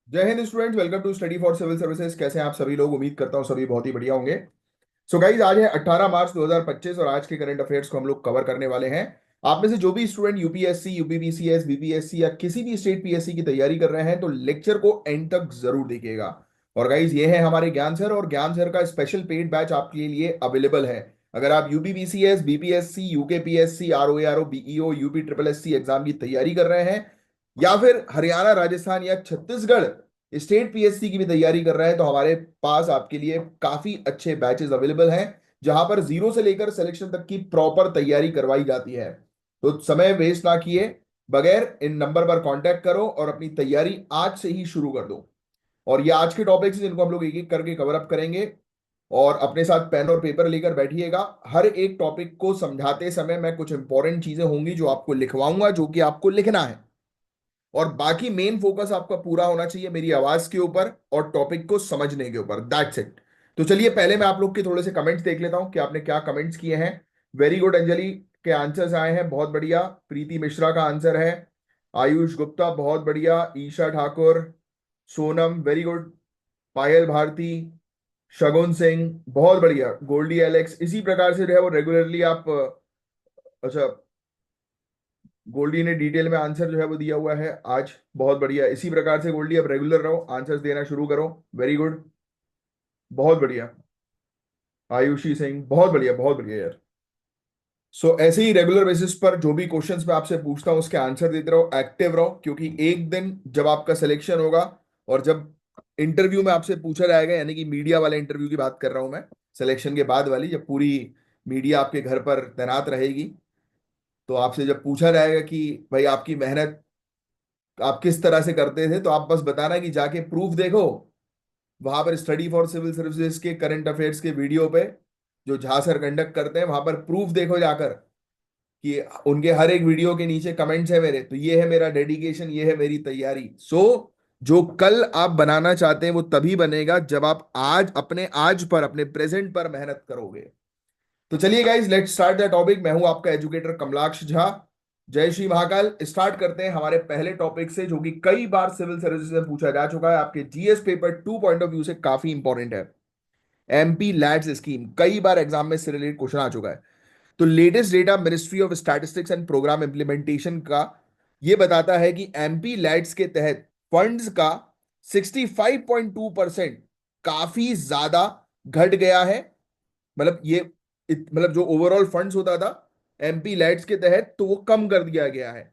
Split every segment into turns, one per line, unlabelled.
जय हिंद students, welcome to study for civil services. कैसे हैं आप सभी लोग? उम्मीद करता हूं सभी बहुत ही बढ़िया होंगे। सो गाइज, आज है 18 मार्च 2025 और आज के करंट अफेयर्स को हम लोग कवर करने वाले हैं। आप में से जो भी स्टूडेंट यूपीएससी, यूपीपीसीएस, बीपीएससी या किसी भी स्टेट पीएससी की तैयारी कर रहे हैं तो लेक्चर को एंड तक जरूर देखिएगा। और गाइज, ये है हमारे ज्ञान सर, और ज्ञान सर का स्पेशल पेड बैच आपके लिए अवेलेबल है। अगर आप UPPCS, BPSC, UKPSC, RO, BEO, UP triple SC exam की तैयारी कर रहे हैं, या फिर हरियाणा, राजस्थान या छत्तीसगढ़ स्टेट पीएससी की भी तैयारी कर रहे हैं, तो हमारे पास आपके लिए काफी अच्छे बैचेस अवेलेबल हैं, जहां पर जीरो से लेकर सिलेक्शन तक की प्रॉपर तैयारी करवाई जाती है। तो समय वेस्ट ना किए बगैर इन नंबर पर कांटेक्ट करो और अपनी तैयारी आज से ही शुरू कर दो। और ये आज के टॉपिक्स जिनको हम लोग एक एक करके कवर अप करेंगे, और अपने साथ पेन और पेपर लेकर बैठिएगा। हर एक टॉपिक को समझाते समय मैं कुछ इंपॉर्टेंट चीजें होंगी जो आपको लिखवाऊंगा, जो कि आपको लिखना है, और बाकी मेन फोकस आपका पूरा होना चाहिए मेरी आवाज के ऊपर और टॉपिक को समझने के ऊपर। That's it. तो चलिए, पहले मैं आप लोग के थोड़े से कमेंट्स देख लेता हूं कि आपने क्या कमेंट्स किए हैं। वेरी गुड, अंजलि के आंसर्स आए हैं, बहुत बढ़िया। प्रीति मिश्रा का आंसर है। आयुष गुप्ता बहुत बढ़िया। Isha Thakur, Sonam very good. पायल भारती, शगुन सिंह बहुत बढ़िया। गोल्डी एलेक्स, इसी प्रकार से जो है वो रेगुलरली आप अच्छा, गोल्डी ने डिटेल में आंसर जो है वो दिया हुआ है आज। बहुत बढ़िया, इसी प्रकार से गोल्डी अब रेगुलर रहो, आंसर्स देना शुरू करो। वेरी गुड, बहुत बढ़िया। आयुषी सिंह बहुत बढ़िया, बहुत बढ़िया यार। ऐसे ही रेगुलर बेसिस पर जो भी क्वेश्चंस मैं आपसे पूछता हूँ उसके आंसर देते रहो, एक्टिव रहो, क्योंकि एक दिन जब आपका सिलेक्शन होगा और जब इंटरव्यू में आपसे पूछा जाएगा, यानी कि मीडिया वाले इंटरव्यू की बात कर रहा हूं मैं, सिलेक्शन के बाद वाली, जब पूरी मीडिया आपके घर पर तैनात रहेगी, तो आपसे जब पूछा जाएगा कि भाई आपकी मेहनत आप किस तरह से करते थे, तो आप बस बताना कि जाके प्रूफ देखो वहां पर स्टडी फॉर सिविल सर्विसेज के करंट अफेयर्स के वीडियो पे, जो झा सर कंडक्ट करते हैं, वहां पर प्रूफ देखो जाकर कि उनके हर एक वीडियो के नीचे कमेंट्स है मेरे, तो ये है मेरा डेडिकेशन, ये है मेरी तैयारी। जो कल आप बनाना चाहते हैं वो तभी बनेगा जब आप आज अपने आज पर, अपने प्रेजेंट पर मेहनत करोगे। तो चलिए guys, let's start the topic. मैं हूं आपका एजुकेटर कमलाक्ष झा। जय श्री महाकाल। स्टार्ट करते हैं हमारे पहले टॉपिक से, जो कि कई बार सिविल सर्विसेज में पूछा जा चुका है, आपके GS paper 2 point of view से काफी इंपॉर्टेंट है। एमपी लैड्स स्कीम कई बार एग्जाम में इससे रिलेटेड क्वेश्चन आ चुका है। तो latest data ministry of statistics and programme implementation का ये बताता है कि एमपी लैड्स के तहत फंड्स का 65.2% काफी ज्यादा घट गया है। मतलब ये मतलब जो ओवरऑल फंड्स होता था एमपी लैट्स के तहत, तो वो कम कर दिया गया है।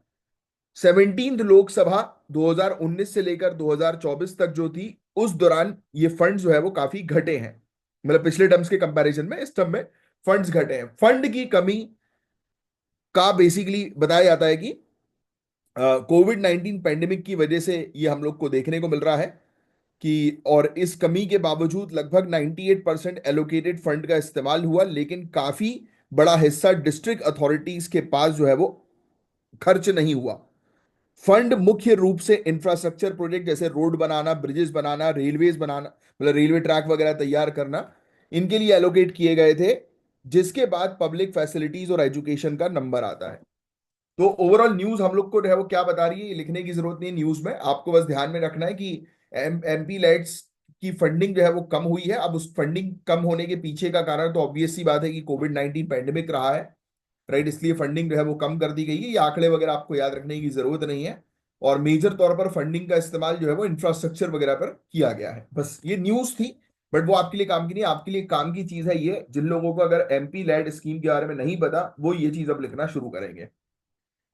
17th लोकसभा 2019 से लेकर 2024 तक जो थी, उस दौरान ये फंड्स जो है वो काफी घटे हैं। मतलब पिछले टर्म्स के कंपैरिजन में इस टर्म में फंड्स घटे हैं। फंड की कमी का बेसिकली बताया जाता है कि कोविड 19 पैंडेमिक की वजह से ये हम लोग को देखने को मिल रहा है कि, और इस कमी के बावजूद लगभग 98% एलोकेटेड फंड का इस्तेमाल हुआ, लेकिन काफी बड़ा हिस्सा डिस्ट्रिक्ट अथॉरिटीज के पास जो है वो खर्च नहीं हुआ। फंड मुख्य रूप से इंफ्रास्ट्रक्चर प्रोजेक्ट जैसे रोड बनाना, ब्रिजेस बनाना, रेलवेज बनाना, मतलब रेलवे ट्रैक वगैरह तैयार करना, इनके लिए एलोकेट किए गए थे, जिसके बाद पब्लिक फैसिलिटीज और एजुकेशन का नंबर आता है। तो ओवरऑल न्यूज हम लोग को जो है वो क्या बता रही है, ये लिखने की जरूरत नहीं है न्यूज में, आपको बस ध्यान में रखना है कि एमपी लाइट्स की फंडिंग जो है वो कम हुई है। अब उस फंडिंग कम होने के पीछे का कारण तो ऑब्वियस सी बात है कि कोविड 19 पैंडेमिक रहा है, राइट। इसलिए फंडिंग जो है वो कम कर दी गई है। ये आंकड़े वगैरह आपको याद रखने की जरूरत नहीं है। और मेजर तौर पर फंडिंग का इस्तेमाल जो है वो इंफ्रास्ट्रक्चर वगैरह पर किया गया है। बस ये न्यूज थी, बट वो आपके लिए काम की नहीं, आपके लिए काम की चीज है ये। जिन लोगों को अगर एमपी लैड स्कीम के बारे में नहीं पता, वो ये चीज अब लिखना शुरू करेंगे।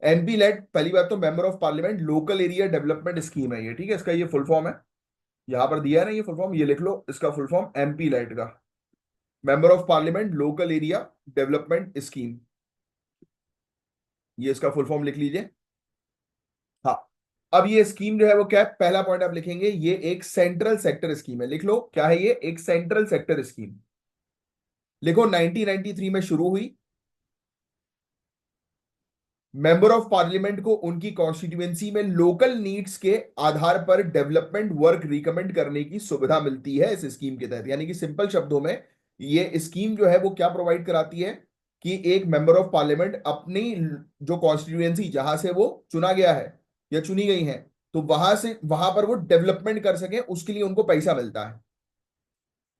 एमपी लेड, पहली बात तो member of parliament local area development scheme है ये, ठीक है। इसका ये फुल फॉर्म है, यहां पर दिया है ना ये फुल फॉर्म, ये लिख लो इसका फुल फॉर्म एमपी लेड का, member of parliament local area development scheme. ये इसका फुल फॉर्म लिख लीजिए। हाँ, अब ये स्कीम जो है वो क्या है, पहला पॉइंट आप लिखेंगे, ये एक सेंट्रल सेक्टर स्कीम है। लिख लो क्या है ये, एक सेंट्रल सेक्टर स्कीम। लिखो 1993 में शुरू हुई। मेंबर ऑफ पार्लियामेंट को उनकी कॉन्स्टिट्यूएंसी में लोकल नीड्स के आधार पर डेवलपमेंट वर्क रिकमेंड करने की सुविधा मिलती है इस स्कीम के तहत। यानी कि सिंपल शब्दों में, ये स्कीम जो है वो क्या प्रोवाइड कराती है कि एक मेंबर ऑफ पार्लियामेंट अपनी जो कॉन्स्टिट्यूएंसी जहां से वो चुना गया है या चुनी गई है, तो वहां से वहां पर वो डेवलपमेंट कर सके, उसके लिए उनको पैसा मिलता है।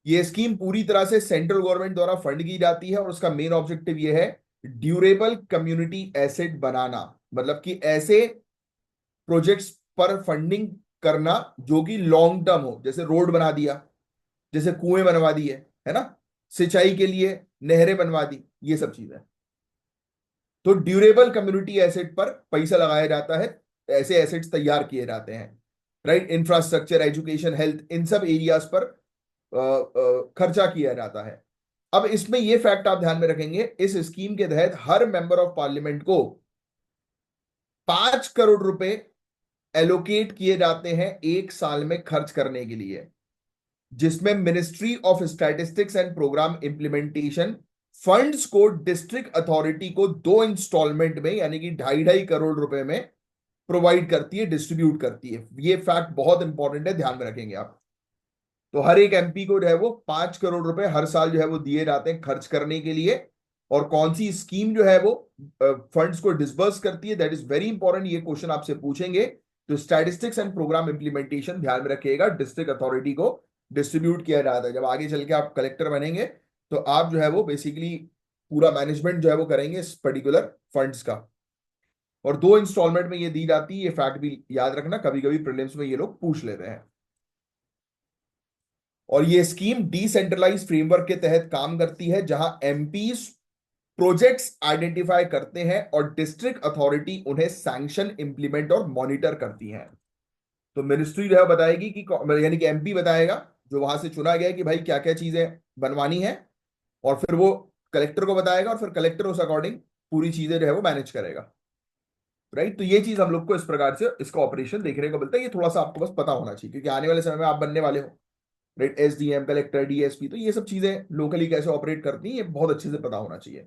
ये स्कीम पूरी तरह से सेंट्रल गवर्नमेंट द्वारा फंड की जाती है और उसका मेन ऑब्जेक्टिव ये है ड्यूरेबल कम्युनिटी एसेट बनाना, मतलब कि ऐसे प्रोजेक्ट्स पर फंडिंग करना जो कि लॉन्ग टर्म हो, जैसे रोड बना दिया, जैसे कुएं बनवा दिए, है ना, सिंचाई के लिए नहरें बनवा दी, ये सब चीजें। तो ड्यूरेबल कम्युनिटी एसेट पर पैसा लगाया जाता है, ऐसे एसेट्स तैयार किए जाते हैं, राइट। इंफ्रास्ट्रक्चर, एजुकेशन, हेल्थ, इन सब एरियाज पर खर्चा किया जाता है। अब इसमें यह फैक्ट आप ध्यान में रखेंगे, इस स्कीम के तहत हर मेंबर ऑफ पार्लियामेंट को 5 करोड़ रुपए एलोकेट किए जाते हैं एक साल में खर्च करने के लिए, जिसमें ministry of statistics and programme implementation funds को डिस्ट्रिक्ट अथॉरिटी को 2 इंस्टॉलमेंट में, यानी कि 2.5 करोड़ रुपए में प्रोवाइड करती है, डिस्ट्रीब्यूट करती है। ये फैक्ट बहुत इंपॉर्टेंट है, ध्यान में रखेंगे आप। तो हर एक एमपी को जो है वो 5 करोड़ रुपए हर साल जो है वो दिए जाते हैं खर्च करने के लिए। और कौन सी स्कीम जो है वो फंड्स को डिसबर्स करती है, दैट इज वेरी इंपॉर्टेंट, ये क्वेश्चन आपसे पूछेंगे। तो स्टैटिस्टिक्स एंड प्रोग्राम इंप्लीमेंटेशन ध्यान में रखिएगा, डिस्ट्रिक्ट अथॉरिटी को डिस्ट्रीब्यूट किया जाता है। जब आगे चल के आप कलेक्टर बनेंगे तो आप जो है वो बेसिकली पूरा मैनेजमेंट जो है वो करेंगे इस पर्टिकुलर फंड्स का। और 2 इंस्टॉलमेंट में ये दी जाती है, ये फैक्ट भी याद रखना, कभी कभी प्रीलिम्स में ये लोग पूछ लेते हैं। और ये स्कीम डिसेंट्रलाइज फ्रेमवर्क के तहत काम करती है, जहां एमपीज प्रोजेक्ट्स आइडेंटिफाई करते हैं और डिस्ट्रिक्ट अथॉरिटी उन्हें सैंक्शन, इंप्लीमेंट और मॉनिटर करती है। तो मिनिस्ट्री जो है बताएगी कि यानी कि एमपी बताएगा जो वहां से चुना गया है कि भाई क्या क्या चीजें बनवानी है, और फिर वो कलेक्टर को बताएगा और फिर कलेक्टर उस अकॉर्डिंग पूरी चीजें जो है वो मैनेज करेगा, राइट। तो ये चीज हम लोग को इस प्रकार से इसका ऑपरेशन देखने को मिलता है। ये थोड़ा सा आपको बस पता होना चाहिए, क्योंकि आने वाले समय में आप बनने वाले हो, राइट। एसडीएम, कलेक्टर, डीएसपी, तो ये सब चीजें लोकली कैसे ऑपरेट करती हैं ये बहुत अच्छे से पता होना चाहिए।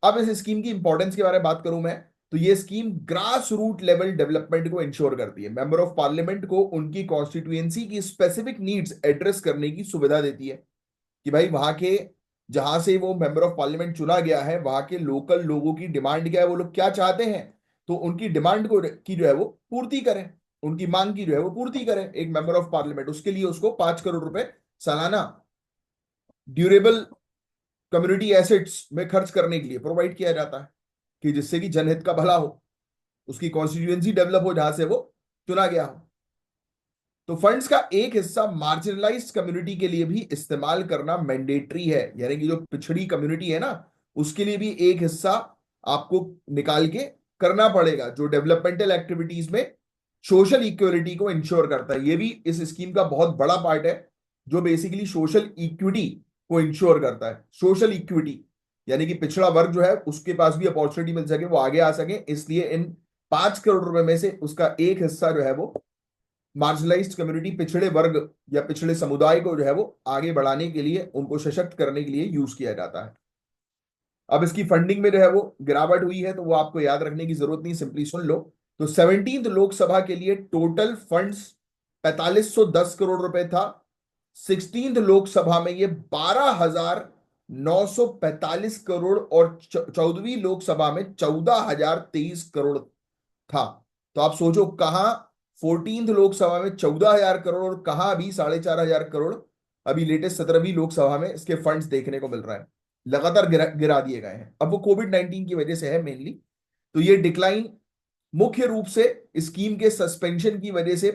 अब इस स्कीम की इंपॉर्टेंस के बारे में बात करूं मैं, तो ये scheme grass root level development को इंश्योर करती है। मेंबर ऑफ पार्लियामेंट को उनकी कॉन्स्टिट्यूएंसी की स्पेसिफिक नीड्स एड्रेस करने की सुविधा देती है, कि भाई वहां के, जहां से वो मेंबर ऑफ पार्लियामेंट चुना गया है, वहां के लोकल लोगों की डिमांड क्या है, वो लोग क्या चाहते हैं, तो उनकी डिमांड को की जो है वो पूर्ति करें, उनकी मांग की जो है वो पूर्ति करें एक मेंबर ऑफ पार्लियामेंट। उसके लिए उसको 5 करोड़ रुपए सालाना ड्यूरेबल कम्युनिटी एसेट्स में खर्च करने के लिए प्रोवाइड किया जाता है, कि जिससे कि जनहित का भला हो, उसकी कॉन्स्टिट्यूएंसी डेवलप हो जहां से वो चुना गया हो। तो फंड्स का एक हिस्सा मार्जिनलाइज्ड कम्युनिटी के लिए भी इस्तेमाल करना मैंडेटरी है, यानी कि जो पिछड़ी कम्युनिटी है ना, उसके लिए भी एक हिस्सा आपको निकाल के करना पड़ेगा, जो डेवलपमेंटल एक्टिविटीज में सोशल इक्वलिटी को इंश्योर करता है। ये भी इस स्कीम का बहुत बड़ा पार्ट है, जो बेसिकली सोशल इक्विटी को इंश्योर करता है। सोशल इक्विटी यानी कि पिछड़ा वर्ग जो है उसके पास भी अपॉर्चुनिटी मिल सके, वो आगे आ सके, इसलिए इन 5 करोड़ रुपए में से उसका एक हिस्सा जो है वो मार्जिनलाइज्ड कम्युनिटी, पिछड़े वर्ग या पिछड़े समुदाय को जो है वो आगे बढ़ाने के लिए, उनको सशक्त करने के लिए यूज किया जाता है। अब इसकी फंडिंग में जो है वो गिरावट हुई है, तो वो आपको याद रखने की जरूरत नहीं, सिंपली सुन लो। तो 17th लोकसभा के लिए टोटल फंड्स 4510 करोड़ रुपए था। 16th लोकसभा में ये 12,945 करोड़, और 14वीं लोकसभा में 14,023 करोड़ था। तो आप सोचो कहां 14th लोकसभा में 14,000 करोड़, और कहां अभी 4,500 करोड़ अभी लेटेस्ट 17वीं लोकसभा में इसके फंड्स देखने को मिल रहा है। लगातार गिरा दिए गए हैं। अब वो कोविड-19 की वजह से है मेनली। तो ये डिक्लाइन मुख्य रूप से स्कीम के सस्पेंशन की वजह से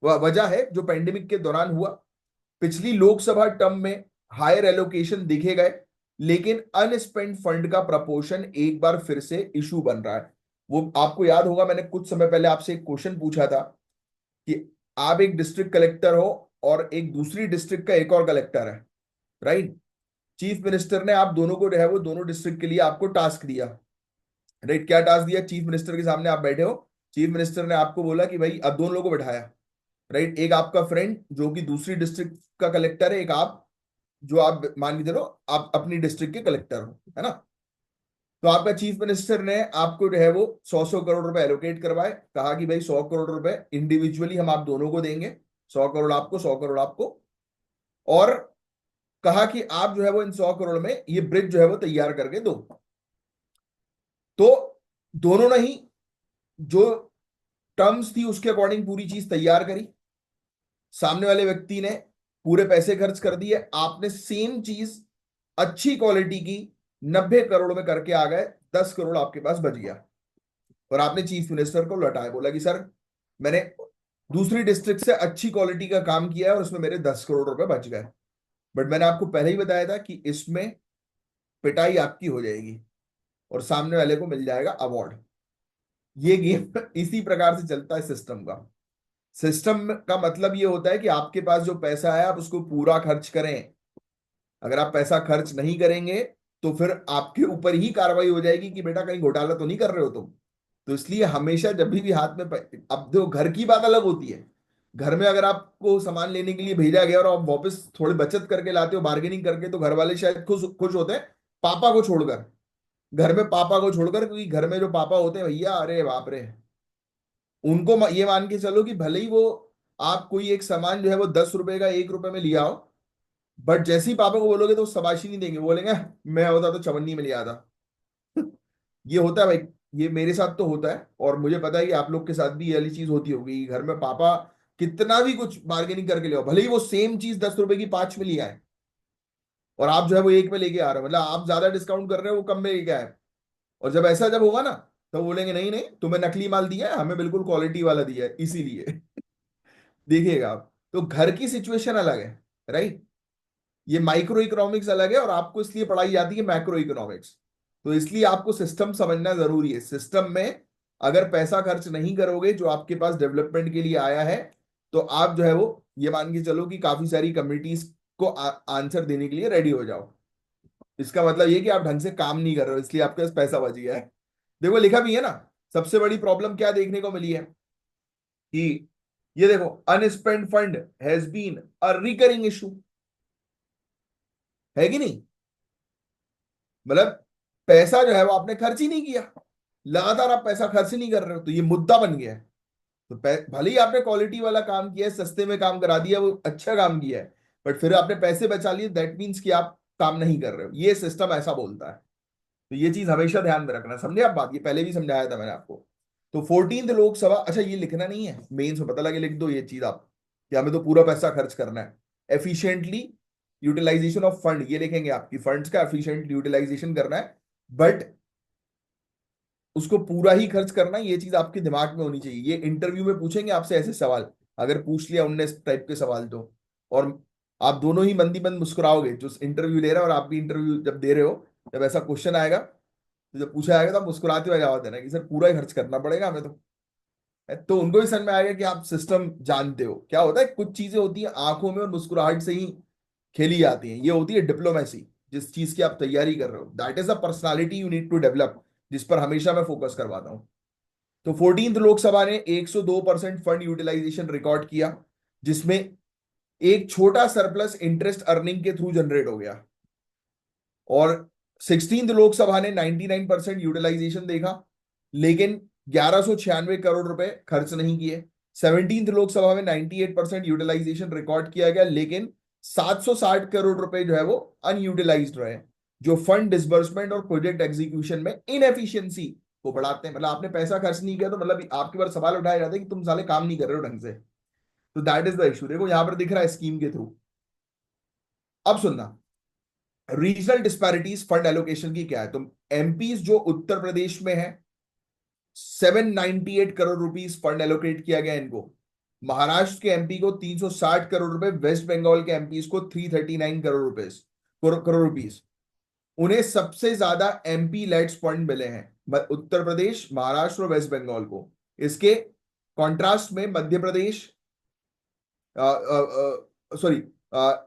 वजह है, जो पेंडेमिक के दौरान हुआ। पिछली लोकसभा टर्म में हायर एलोकेशन दिखे गए, लेकिन अनस्पेंड फंड का प्रपोर्शन एक बार फिर से इशू बन रहा है। वो आपको याद होगा, मैंने कुछ समय पहले आपसे एक क्वेश्चन पूछा था कि आप एक डिस्ट्रिक्ट कलेक्टर हो और एक दूसरी डिस्ट्रिक्ट का एक और कलेक्टर है, राइट। चीफ मिनिस्टर ने आप दोनों को जो है वो दोनों डिस्ट्रिक्ट के लिए आपको टास्क दिया, राइट। क्या टास्क दिया? चीफ मिनिस्टर के सामने आप बैठे हो, चीफ मिनिस्टर ने आपको बोला कि भाई अब दोनों लोगों को बैठाया, राइट। एक आपका फ्रेंड जो कि दूसरी डिस्ट्रिक्ट का कलेक्टर है, एक आप जो आप मान के चलो आप अपनी डिस्ट्रिक्ट के कलेक्टर हो, है ना। तो आपका चीफ मिनिस्टर ने आपको जो है वो 100 100 करोड़ रुपए एलोकेट करवाए, कहा कि भाई 100 करोड़ रुपए इंडिविजुअली हम आप दोनों को देंगे, 100 करोड़ आपको, 100 करोड़ आपको। और कहा कि आप जो है वो इन 100 करोड़ में ये ब्रिज जो है वो तैयार करके दो। तो दोनों ने ही जो टर्म्स थी उसके अकॉर्डिंग पूरी चीज तैयार करी, सामने वाले व्यक्ति ने पूरे पैसे खर्च कर दिए, आपने सेम चीज अच्छी क्वालिटी की 90 करोड़ में करके आ गए, 10 करोड़ आपके पास बच गया, और आपने चीफ मिनिस्टर को लौटाया, बोला कि सर मैंने दूसरी डिस्ट्रिक्ट से अच्छी क्वालिटी का काम किया है और उसमें मेरे 10 करोड़ रुपए बच गए। बट मैंने आपको पहले ही बताया था कि इसमें पिटाई आपकी हो जाएगी और सामने वाले को मिल जाएगा अवार्ड। ये गेम इसी प्रकार से चलता है सिस्टम का। सिस्टम का मतलब ये होता है कि आपके पास जो पैसा है आप उसको पूरा खर्च करें। अगर आप पैसा खर्च नहीं करेंगे तो फिर आपके ऊपर ही कार्रवाई हो जाएगी कि बेटा कहीं घोटाला तो नहीं कर रहे हो तुम। तो इसलिए हमेशा जब भी हाथ में अब देखो घर की बात अलग होती है। घर में अगर आपको सामान लेने के लिए भेजा गया और आप वापस थोड़ी बचत करके लाते हो, बार्गेनिंग करके, तो घर वाले शायद खुश खुश होते हैं, पापा को छोड़कर। घर में पापा को छोड़कर, क्योंकि घर में जो पापा होते हैं भैया, अरे बाप रे, उनको ये मान के चलो कि भले ही वो आप कोई एक सामान जो है वो 10 रुपए का 1 रुपए में लिया हो, बट जैसे ही पापा को बोलोगे तो वो शाबाशी नहीं देंगे, बोलेंगे मैं होता तो चवन्नी में लिया था। ये होता है भाई, ये मेरे साथ तो होता है, और मुझे पता है कि आप लोग के साथ भी ये वाली चीज होती होगी। घर में पापा कितना भी कुछ बार्गेनिंग करके ले आओ, भले ही वो सेम चीज 10 रुपए की 5 में लिया है और आप जो है वो 1 में लेके आ रहे हो, मतलब आप ज्यादा डिस्काउंट कर रहे हो, वो कम में लेके आए। और जब ऐसा जब होगा ना, तो बोलेंगे नहीं नहीं, तुम्हें नकली माल दिया है, हमें बिल्कुल क्वालिटी वाला दिया है, इसीलिए। देखिएगा आप, तो घर की सिचुएशन अलग है, राइट। ये माइक्रो इकोनॉमिक्स अलग है और आपको इसलिए पढ़ाई जाती है मैक्रो इकोनॉमिक्स। तो इसलिए आपको सिस्टम समझना जरूरी है। सिस्टम में अगर पैसा खर्च नहीं करोगे जो आपके पास डेवलपमेंट के लिए आया है, तो आप जो है वो ये मान के चलो कि काफी सारी कम्युनिटीज को आंसर देने के लिए रेडी हो जाओ। इसका मतलब ये कि आप ढंग से काम नहीं कर रहे हो, इसलिए आपके पास पैसा बच गया है। देखो लिखा भी है ना, सबसे बड़ी प्रॉब्लम क्या देखने को मिली है कि ये देखो, unspent fund has been a recurring issue, है कि नहीं। मतलब पैसा जो है वो आपने खर्च ही नहीं किया, लगातार आप पैसा खर्च ही नहीं कर रहे हो, तो ये मुद्दा बन गया है। तो भले ही आपने क्वालिटी वाला काम किया है, सस्ते में काम करा दिया, वो अच्छा काम किया है, बट फिर आपने पैसे बचा लिए, दैट मीन्स कि आप काम नहीं कर रहे हो, ये सिस्टम ऐसा बोलता है। तो ये चीज हमेशा ध्यान में रखना, समझे आप बात, ये पहले भी समझाया था मैंने आपको। तो 14th लोकसभा, अच्छा ये लिखना नहीं है मेंस में, पता लगे लिख दो ये चीज आप कि हमें तो पूरा पैसा खर्च करना है। एफिशिएंटली यूटिलाइजेशन ऑफ फंड, ये लिखेंगे आपकी फंड्स का एफिशिएंट यूटिलाइजेशन करना है, बट उसको पूरा ही खर्च करना है, ये चीज आपके दिमाग में होनी चाहिए। ये इंटरव्यू में पूछेंगे आपसे ऐसे सवाल, अगर पूछ लिया उनने इस टाइप के सवाल तो। और आप दोनों ही मंदी मंद मुस्कुराओगे, जो इंटरव्यू ले रहा है और आप भी इंटरव्यू जब दे रहे हो, जब ऐसा क्वेश्चन आएगा, तो जब पूछा जाएगा तो आप मुस्कुराते हुए जवाब देना कि सर पूरा ही खर्च करना पड़ेगा हमें तो उनको भी समझ में आएगा कि आप सिस्टम जानते हो। क्या होता है, कुछ चीजें होती हैं आंखों में और मुस्कुराहट से ही खेली जाती हैं, ये होती है डिप्लोमेसी। जिस चीज की आप तैयारी कर रहे हो, that is a personality you need to develop, जिस पर हमेशा मैं फोकस करवाता हूं। तो 14th लोकसभा ने 102% फंड यूटिलाइजेशन रिकॉर्ड किया, जिसमें एक छोटा सरप्लस इंटरेस्ट अर्निंग के थ्रू जनरेट हो गया। और 16th लोकसभा ने 99% यूटिलाइजेशन देखा, लेकिन 1196 करोड़ रुपए खर्च नहीं किए। 17th लोकसभा में 98% यूटिलाइजेशन रिकॉर्ड किया गया, लेकिन 760 करोड़ रुपए जो है वो अनयूटिलाइज्ड रहे, जो फंड डिसबर्समेंट और प्रोजेक्ट एग्जीक्यूशन में इनएफिशिएंसी को बढ़ाते हैं। मतलब आपने पैसा खर्च नहीं किया, तो मतलब आपके बार सवाल उठाया जाता है कि तुम साले काम नहीं कर रहे हो ढंग से। तो दैट इज द इशू। देखो यहां पर दिख रहा है स्कीम के थ्रू। अब सुनना, रीजनल डिस्पैरिटीज फंड एलोकेशन की क्या है। तो एमपीज जो उत्तर प्रदेश में है, 798 करोड़ रुपीस फंड एलोकेट किया गया इनको। महाराष्ट्र के एमपी को 360 करोड़ रुपए, वेस्ट बंगाल के एमपीज को 339 करोड़ रुपीस, करोड़ रुपीस। उन्हें सबसे ज्यादा एमपी लेड्स फंड मिले हैं, उत्तर प्रदेश, महाराष्ट्र और वेस्ट बंगाल को। इसके कॉन्ट्रास्ट में मध्य प्रदेश, सॉरी,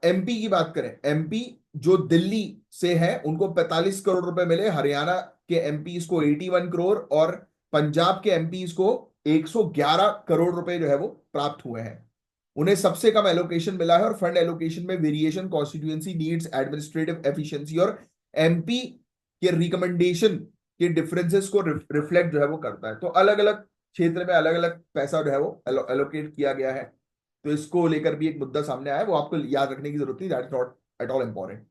एमपी की बात करें, एमपी जो दिल्ली से है उनको 45 करोड़ रुपए मिले, हरियाणा के एमपी को 81 करोड़, और पंजाब के एमपी को 111 करोड़ रुपए जो है वो प्राप्त हुए हैं। उन्हें सबसे कम एलोकेशन मिला है, और फंड एलोकेशन में variation constituency needs, administrative efficiency और एमपी के रिकमेंडेशन के डिफरेंसेस को रिफ्लेक्ट जो है वो करता है। तो अलग अलग क्षेत्र में अलग अलग पैसा जो है वो एलोकेट किया गया है। तो इसको लेकर भी एक मुद्दा सामने आया है, वो आपको याद रखने की जरूरत नहीं, that is not at all important.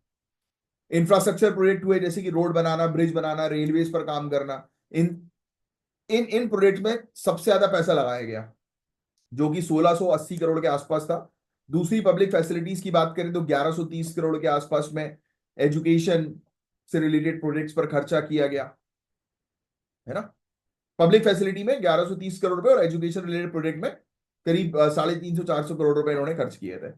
Infrastructure project हुए, जैसे कि रोड बनाना, ब्रिज बनाना, रेलवेज पर काम करना, इन इन इन प्रोजेक्ट में सबसे ज्यादा पैसा लगाया गया, जो कि 1680 करोड़ के आसपास था। दूसरी पब्लिक फैसिलिटीज की बात करें तो 1130 करोड़ के आसपास में एजुकेशन से रिलेटेड प्रोजेक्ट्स पर खर्चा किया गया, है ना। पब्लिक फैसिलिटी में 1130 करोड़ रुपए और एजुकेशन रिलेटेड प्रोजेक्ट में करीब 350-400 करोड़ रुपए इन्होंने खर्च किए थे।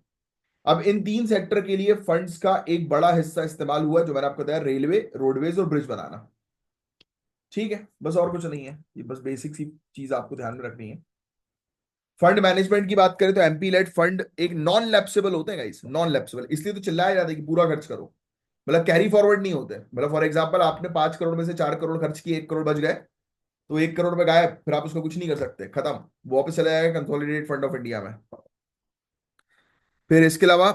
अब इन तीन सेक्टर के लिए फंड्स का एक बड़ा हिस्सा इस्तेमाल हुआ, जो मैंने आपको बताया, रेलवे, रोडवेज और ब्रिज बनाना। ठीक है, बस और कुछ नहीं है, ये बस बेसिक सी चीज आपको ध्यान में रखनी है। फंड मैनेजमेंट की बात करें तो एमपी लेड फंड एक नॉन लैप्सेबल होते हैं गाइस, नॉन लैप्सेबल इसलिए तो चिल्लाया जाता है कि पूरा खर्च करो, मतलब कैरी फॉरवर्ड नहीं होते। मतलब फॉर एग्जांपल आपने 5 करोड़ में से 4 करोड़ खर्च किए, 1 करोड़ बच गए, तो 1 करोड़ में गायब, फिर आप उसका कुछ नहीं कर सकते, खत्म, वो वापस चला जाएगा कंसोलिडेटेड फंड ऑफ इंडिया में। फिर इसके अलावा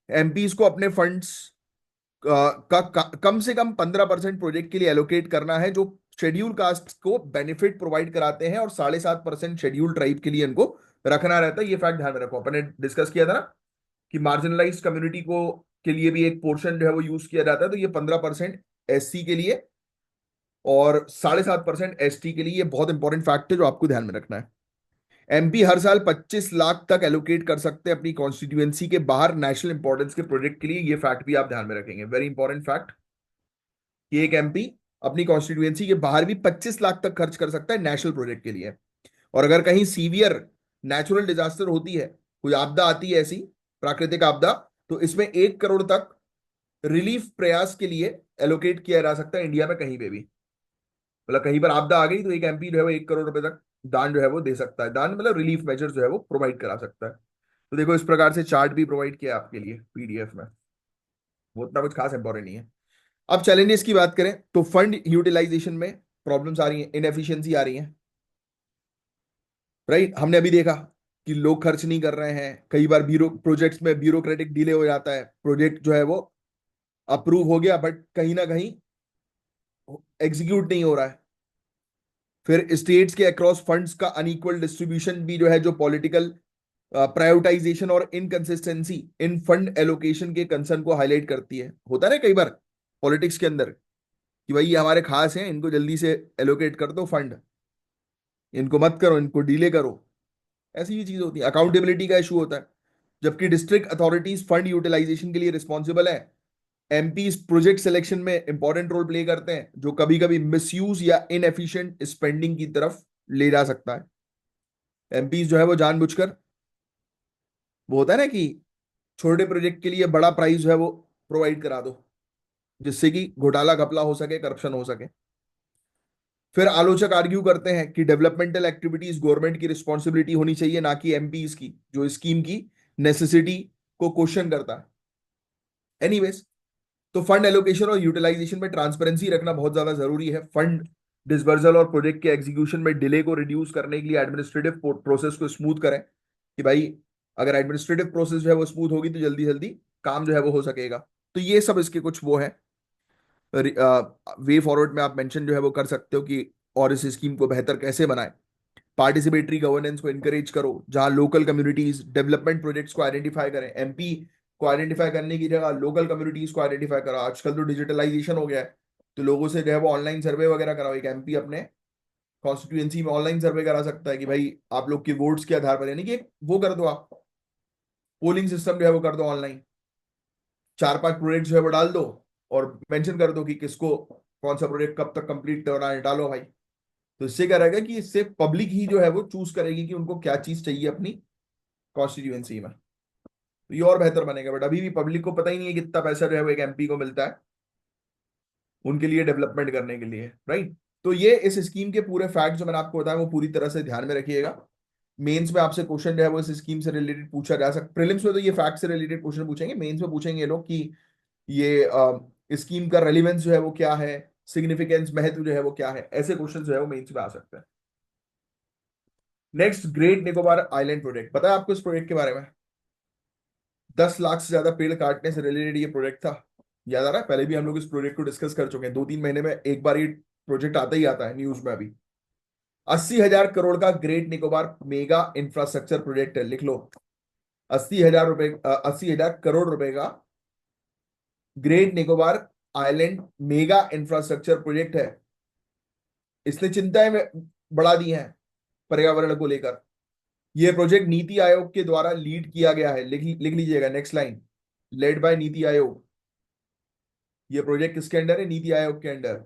एमपीज को अपने फंड्स कम से कम 15% प्रोजेक्ट के लिए एलोकेट करना है, जो शेड्यूल कास्ट को बेनिफिट प्रोवाइड कराते हैं, और 7.5% शेड्यूल ट्राइब के लिए इनको रखना रहता है। ये फैक्ट ध्यान में रखो, अपने डिस्कस किया था ना कि मार्जिनलाइज कम्युनिटी को के लिए भी एक पोर्शन जो है वो यूज किया जाता है, तो ये 15% एससी के लिए और 7.5% एसटी के लिए, ये बहुत इंपॉर्टेंट फैक्ट है जो आपको ध्यान में रखना है। एमपी हर साल 25 लाख तक एलोकेट कर सकते हैं अपनी कॉन्स्टिट्यूएंसी के बाहर नेशनल इंपॉर्टेंस के प्रोजेक्ट के लिए, ये फैक्ट भी आप ध्यान में रखेंगे, वेरी इंपॉर्टेंट फैक्ट, कि एक एमपी अपनी कॉन्स्टिट्यूएंसी के बाहर भी 25 लाख तक खर्च कर सकता है नेशनल प्रोजेक्ट के लिए। और अगर कहीं सीवियर नेचुरल डिजास्टर होती है, कोई आपदा आती है ऐसी प्राकृतिक आपदा, तो इसमें 1 करोड़ तक रिलीफ प्रयास के लिए एलोकेट किया जा सकता है इंडिया में कहीं पे भी। मतलब कहीं पर आपदा आ गई तो एक एमपी जो है वो 1 करोड़ रुपए तक दान जो है वो दे सकता है, दान मतलब रिलीफ मेजर जो है वो प्रोवाइड करा सकता है। तो देखो इस प्रकार से चार्ट भी प्रोवाइड किया आपके लिए पीडीएफ में, वो उतना कुछ खास इंपॉर्टेंट नहीं है। अब चैलेंजेस की बात करें तो फंड यूटिलाइजेशन में प्रॉब्लम्स आ रही हैं, इनएफिशिएंसी आ रही है, राइट। हमने अभी देखा कि लोग खर्च नहीं कर रहे हैं, कई बार प्रोजेक्ट्स में ब्यूरोक्रेटिक डिले हो जाता है, प्रोजेक्ट जो है वो अप्रूव हो गया बट कहीं ना कहीं एग्जीक्यूट नहीं हो रहा है। फिर स्टेट्स के अक्रॉस फंड्स का अनइक्वल डिस्ट्रीब्यूशन भी जो है, जो पॉलिटिकल प्रायोरिटाइजेशन और इनकंसिस्टेंसी इन फंड एलोकेशन के कंसर्न को हाईलाइट करती है। होता है ना कई बार पॉलिटिक्स के अंदर कि भाई ये हमारे खास हैं, इनको जल्दी से एलोकेट कर दो फंड, इनको मत करो, इनको डीले करो, ऐसी भी चीज होती है। अकाउंटेबिलिटी का इशू होता है, जबकि डिस्ट्रिक्ट अथॉरिटीज फंड यूटिलाइजेशन के लिए रिस्पॉन्सिबल है, एमपी प्रोजेक्ट सिलेक्शन में इंपॉर्टेंट रोल प्ले करते हैं, जो कभी कभी मिसयूज या इनएफिशिएंट स्पेंडिंग की तरफ ले जा सकता है। एमपी जो है वो जानबूझकर, वो होता है ना कि छोटे प्रोजेक्ट के लिए बड़ा प्राइस जो है वो प्रोवाइड करा दो, जिससे कि घोटाला घपला हो सके, करप्शन हो सके। फिर आलोचक आर्ग्यू करते हैं कि डेवलपमेंटल एक्टिविटीज गवर्नमेंट की रिस्पॉन्सिबिलिटी होनी चाहिए, ना कि एमपीज की, जो स्कीम की नेसेसिटी को क्वेश्चन करता है। एनीवेज, तो फंड एलोकेशन और यूटिलाइजेशन में ट्रांसपेरेंसी रखना बहुत ज्यादा जरूरी है। फंड डिसबर्सल और प्रोजेक्ट के एग्जीक्यूशन में डिले को रिड्यूस करने के लिए एडमिनिस्ट्रेटिव प्रोसेस को स्मूथ करें, कि भाई अगर एडमिनिस्ट्रेटिव प्रोसेस जो है वो स्मूथ होगी तो जल्दी जल्दी काम जो है वो हो सकेगा। तो ये सब इसके कुछ वो है, वे फॉरवर्ड में आप मेंशन जो है वो कर सकते हो कि और इस स्कीम को बेहतर कैसे बनाएं। पार्टिसिपेटरी गवर्नेंस को इनकरेज करो, जहां लोकल कम्युनिटीज डेवलपमेंट प्रोजेक्ट्स को आइडेंटिफाई करें, एमपी को आइडेंटिफाई करने की जगह लोकल कम्युनिटीज को आइडेंटिफाई करो। आजकल तो डिजिटलाइजेशन हो गया है, तो लोगों से जो है वो ऑनलाइन सर्वे वगैरह कराओ। एक एमपी अपने कॉन्स्टिट्यूएंसी में ऑनलाइन सर्वे करा सकता है कि भाई आप लोग के वोट्स के आधार पर, यानी कि वो कर दो, आप पोलिंग सिस्टम जो है वो कर दो ऑनलाइन, 4-5 प्रोजेक्ट जो है वो डाल दो और मेंशन कर दो कि किसको कौन सा प्रोजेक्ट कब तक कंप्लीट करना है, डालो भाई। तो इससे क्या रहेगा कि इससे पब्लिक ही जो है वो चूज करेगी कि उनको क्या चीज चाहिए अपनी कॉन्स्टिट्यूएंसी में, तो ये और बेहतर बनेगा। बट अभी भी पब्लिक को पता ही नहीं है कितना पैसा जो है वो एक एमपी को मिलता है उनके लिए डेवलपमेंट करने के लिए, राइट। तो ये इस स्कीम के पूरे फैक्ट जो मैंने आपको बताया वो पूरी तरह से ध्यान में रखिएगा। मेंस में आपसे क्वेश्चन जो है वो इस स्कीम से रिलेटेड पूछा जा सकता, प्रीलिम्स में तो ये फैक्ट से रिलेटेड क्वेश्चन पूछेंगे, मेंस में पूछेंगे ये लोग कि ये स्कीम का रेलिवेंस जो है वो क्या है, सिग्निफिकेंस, महत्व जो है वो क्या है, ऐसे क्वेश्चन जो है वो मेंस में आ सकते हैं। Next, great Nicobar island project, पता है आपको इस प्रोजेक्ट के बारे में? 10 लाख से ज्यादा पेड़ काटने से रिलेटेड ये प्रोजेक्ट था, याद आ रहा है? पहले भी हम लोग इस प्रोजेक्ट को डिस्कस कर चुके हैं, 2-3 महीने में एक बार ये प्रोजेक्ट आता ही आता है न्यूज में। अभी 80,000 करोड़ का great Nicobar mega infrastructure project है, लिख लो। 80,000 रुपए, 80,000 करोड़ रुपए का great Nicobar island mega infrastructure project है। इसने चिंताएं बढ़ा दी हैं पर्यावरण को लेकर। ये प्रोजेक्ट नीति आयोग के द्वारा लीड किया गया है, लिख लिख लीजिएगा next line, led by NITI Aayog. ये प्रोजेक्ट किसके अंडर है? नीति आयोग के अंडर।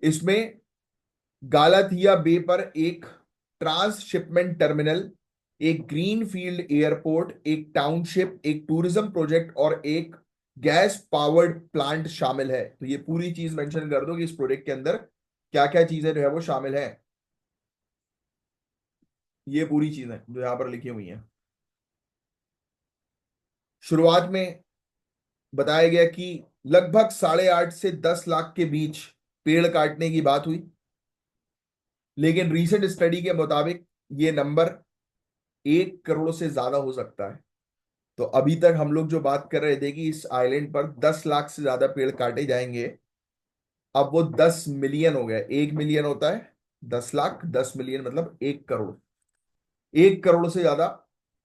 इसमें गालाथिया बे पर एक ट्रांसशिपमेंट टर्मिनल, एक ग्रीन फील्ड एयरपोर्ट, एक टाउनशिप, एक टूरिज्म प्रोजेक्ट और एक गैस पावर्ड प्लांट शामिल है। तो ये पूरी चीज मेंशन कर दो कि इस प्रोजेक्ट के अंदर क्या क्या चीजें जो है वो शामिल है। ये पूरी चीजें जो यहां पर लिखी हुई हैं। शुरुआत में बताया गया कि लगभग 8.5 से 10 लाख के बीच पेड़ काटने की बात हुई, लेकिन रीसेंट स्टडी के मुताबिक ये नंबर 1 करोड़ से ज्यादा हो सकता है। तो अभी तक हम लोग जो बात कर रहे थे कि इस आइलैंड पर 10 लाख से ज्यादा पेड़ काटे जाएंगे, अब वो 10 मिलियन हो गया। 1 मिलियन होता है 10 लाख, 10 मिलियन मतलब 1 करोड़। 1 करोड़ से ज्यादा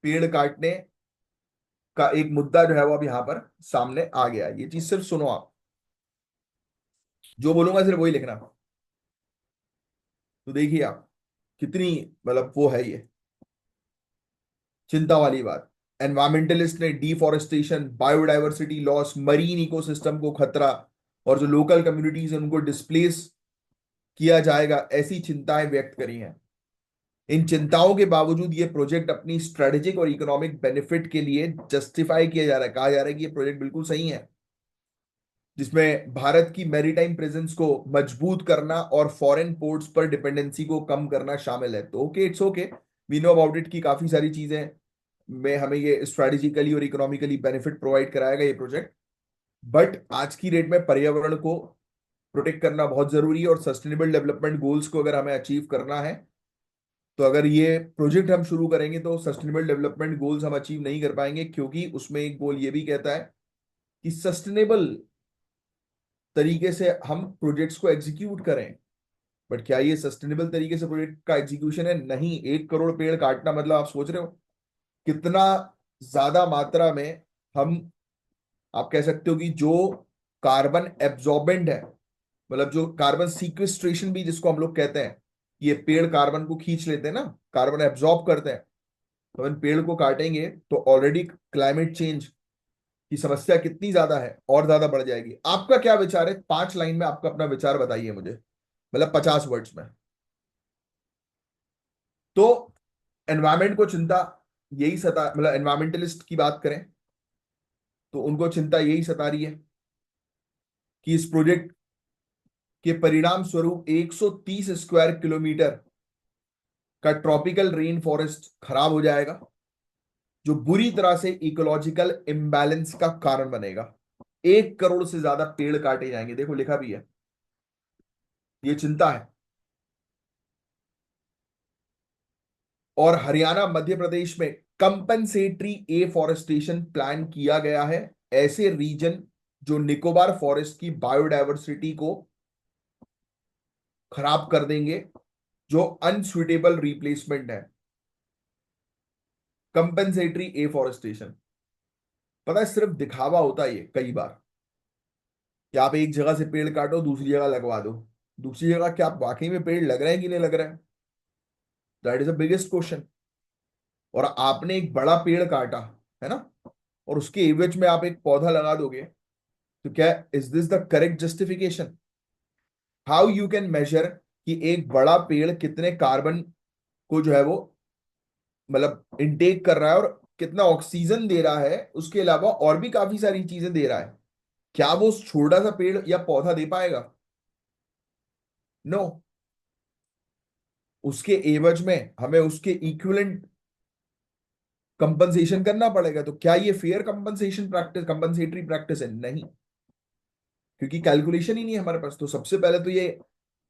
पेड़ काटने का एक मुद्दा जो है वो अब यहां पर सामने आ गया। ये चीज सिर्फ सुनो आप, जो बोलूंगा सिर्फ वही लिखना। तो देखिए आप कितनी मतलब वो है ये चिंता वाली बात। एनवायरमेंटलिस्ट ने deforestation, biodiversity loss, marine ecosystem को खतरा और जो लोकल कम्युनिटीज हैं उनको डिस्प्लेस किया जाएगा, ऐसी चिंताएं व्यक्त करी हैं। इन चिंताओं के बावजूद ये प्रोजेक्ट अपनी स्ट्रेटेजिक और इकोनॉमिक बेनिफिट के लिए जस्टिफाई किया जा रहा है। कहा जा रहा है कि ये प्रोजेक्ट बिल्कुल सही है, जिसमें भारत की मैरीटाइम प्रेजेंस को मजबूत करना और फॉरेन पोर्ट्स पर डिपेंडेंसी को कम करना शामिल है। तो okay, it's okay, we know about it, की काफी सारी चीजें में हमें ये स्ट्रेटेजिकली और इकोनॉमिकली बेनिफिट प्रोवाइड कराएगा ये प्रोजेक्ट। बट आज की डेट में पर्यावरण को प्रोटेक्ट करना बहुत जरूरी है, और सस्टेनेबल डेवलपमेंट गोल्स को अगर हमें अचीव करना है, तो अगर ये प्रोजेक्ट हम शुरू करेंगे तो सस्टेनेबल डेवलपमेंट गोल्स हम अचीव नहीं कर पाएंगे, क्योंकि उसमें एक गोल ये भी कहता है कि सस्टेनेबल तरीके से हम प्रोजेक्ट्स को एग्जीक्यूट करें। बट क्या ये सस्टेनेबल तरीके से प्रोजेक्ट का एग्जीक्यूशन है? नहीं। 1 करोड़ पेड़ काटना मतलब आप सोच रहे हो कितना ज्यादा मात्रा में हम, आप कह सकते हो कि जो कार्बन एब्जॉर्बेंट है, मतलब जो कार्बन सीक्वेस्ट्रेशन भी जिसको हम लोग कहते हैं, ये पेड़ कार्बन को खींच लेते हैं ना, कार्बन एब्जॉर्ब करते हैं। तो इन पेड़ को काटेंगे तो ऑलरेडी क्लाइमेट चेंज की समस्या कितनी ज्यादा है, और ज्यादा बढ़ जाएगी। आपका क्या विचार है? 5 लाइन में आपका अपना विचार बताइए मुझे, मतलब 50 वर्ड्स में। तो एनवायरमेंट को चिंता यही सता, मतलब एनवायरमेंटलिस्ट की बात करें तो उनको चिंता यही सता रही है कि इस प्रोजेक्ट के परिणाम स्वरूप 130 स्क्वायर किलोमीटर का ट्रॉपिकल रेन फॉरेस्ट खराब हो जाएगा, जो बुरी तरह से इकोलॉजिकल इम्बैलेंस का कारण बनेगा। 1 करोड़ से ज्यादा पेड़ काटे जाएंगे, देखो लिखा भी है, ये चिंता है। और हरियाणा मध्य प्रदेश में कंपनसेटरी एफॉरेस्टेशन प्लान किया गया है, ऐसे रीजन जो निकोबार फॉरेस्ट की बायोडायवर्सिटी को खराब कर देंगे, जो अनसुइटेबल रिप्लेसमेंट है। कंपनसेटरी एफॉरेस्टेशन, पता है सिर्फ दिखावा होता है ये कई बार, कि आप एक जगह से पेड़ काटो दूसरी जगह लगवा दो। दूसरी जगह क्या वाकई में पेड़ लग रहे हैं कि नहीं लग रहे हैं? That is the biggest question. और आपने एक बड़ा पेड़ काटा है ना, और उसके एवज में आप एक पौधा लगा दोगे, तो क्या is this the correct justification? How you can measure कि एक बड़ा पेड़ कितने कार्बन को जो है वो मतलब इनटेक कर रहा है, और कितना ऑक्सीजन दे रहा है, उसके अलावा और भी काफी सारी चीजें दे रहा है। क्या वो छोटा सा पेड़ या पौधा दे पाएगा? नो। उसके एवज में हमें उसके इक्विवेलेंट कंपनसेशन करना पड़ेगा। तो क्या ये fair compensation practice, compensatory practice है? नहीं, क्योंकि कैलकुलेशन ही नहीं है हमारे पास। तो सबसे पहले तो ये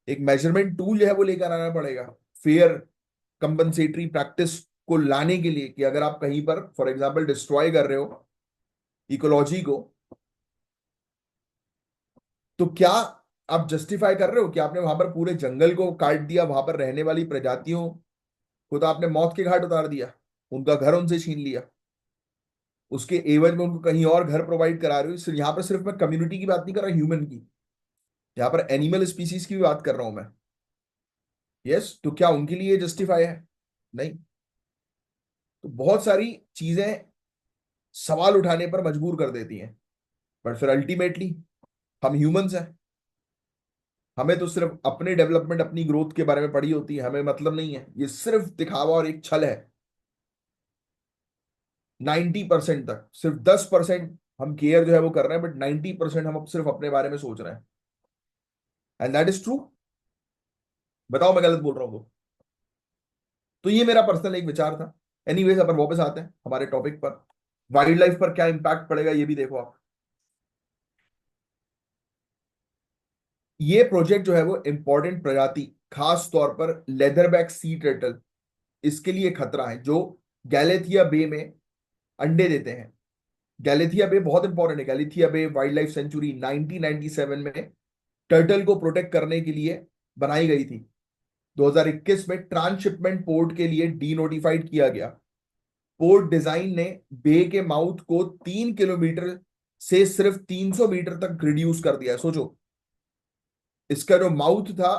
एक मेजरमेंट टूल जो है वो लेकर आना पड़ेगा फेयर कंपनसेटरी प्रैक्टिस को लाने के लिए, कि अगर आप कहीं पर फॉर एग्जांपल डिस्ट्रॉय कर रहे हो इकोलॉजी को, तो क्या आप जस्टिफाई कर रहे हो कि आपने वहां पर पूरे जंगल को काट दिया, वहां पर रहने वाली प्रजातियों को तो आपने मौत के घाट उतार दिया, उनका घर उनसे छीन लिया, उसके एवज में उनको कहीं और घर प्रोवाइड करा रहे हो। सिर्फ यहाँ पर सिर्फ मैं कम्युनिटी की बात नहीं कर रहा, ह्यूमन की, यहाँ पर एनिमल स्पीसीज की भी बात कर रहा हूं मैं। यस, तो क्या उनके लिए जस्टिफाई है? नहीं। तो बहुत सारी चीजें सवाल उठाने पर मजबूर कर देती हैं, बट फिर अल्टीमेटली हम ह्यूमंस हैं। हमें तो सिर्फ अपने डेवलपमेंट, अपनी ग्रोथ के बारे में पढ़ी होती है, हमें मतलब नहीं है। ये सिर्फ दिखावा और एक छल है। 90% तक, सिर्फ 10% हम केयर जो है वो कर रहे हैं, बट 90% हम अब सिर्फ अपने बारे में सोच रहे हैं। And that is true. बताओ मैं गलत बोल रहा हूँ तो ये मेरा पर्सनल एक विचार था। एनीवेज, अपन वापस आते हैं हमारे टॉपिक पर। वाइल्ड लाइफ पर क्या इंपैक्ट पड़ेगा ये भी देखो आप। ये प्रोजेक्ट जो है वो इंपॉर्टेंट प्रजाति, खास तौर पर लेदरबैक सी टर्टल, इसके लिए खतरा है, जो गैलेथिया बे में अंडे देते हैं। गैलेथिया बे बहुत इंपॉर्टेंट है। गैलेथिया बे वाइल्ड लाइफ सेंचुरी 1997 में टर्टल को प्रोटेक्ट करने के लिए बनाई गई थी। 2021 में ट्रांसशिपमेंट पोर्ट के लिए डी नोटिफाइड किया गया। पोर्ट डिजाइन ने बे के माउथ को 3 किलोमीटर से सिर्फ 300 मीटर तक रिड्यूस कर दिया है। सोचो, इसका जो माउथ था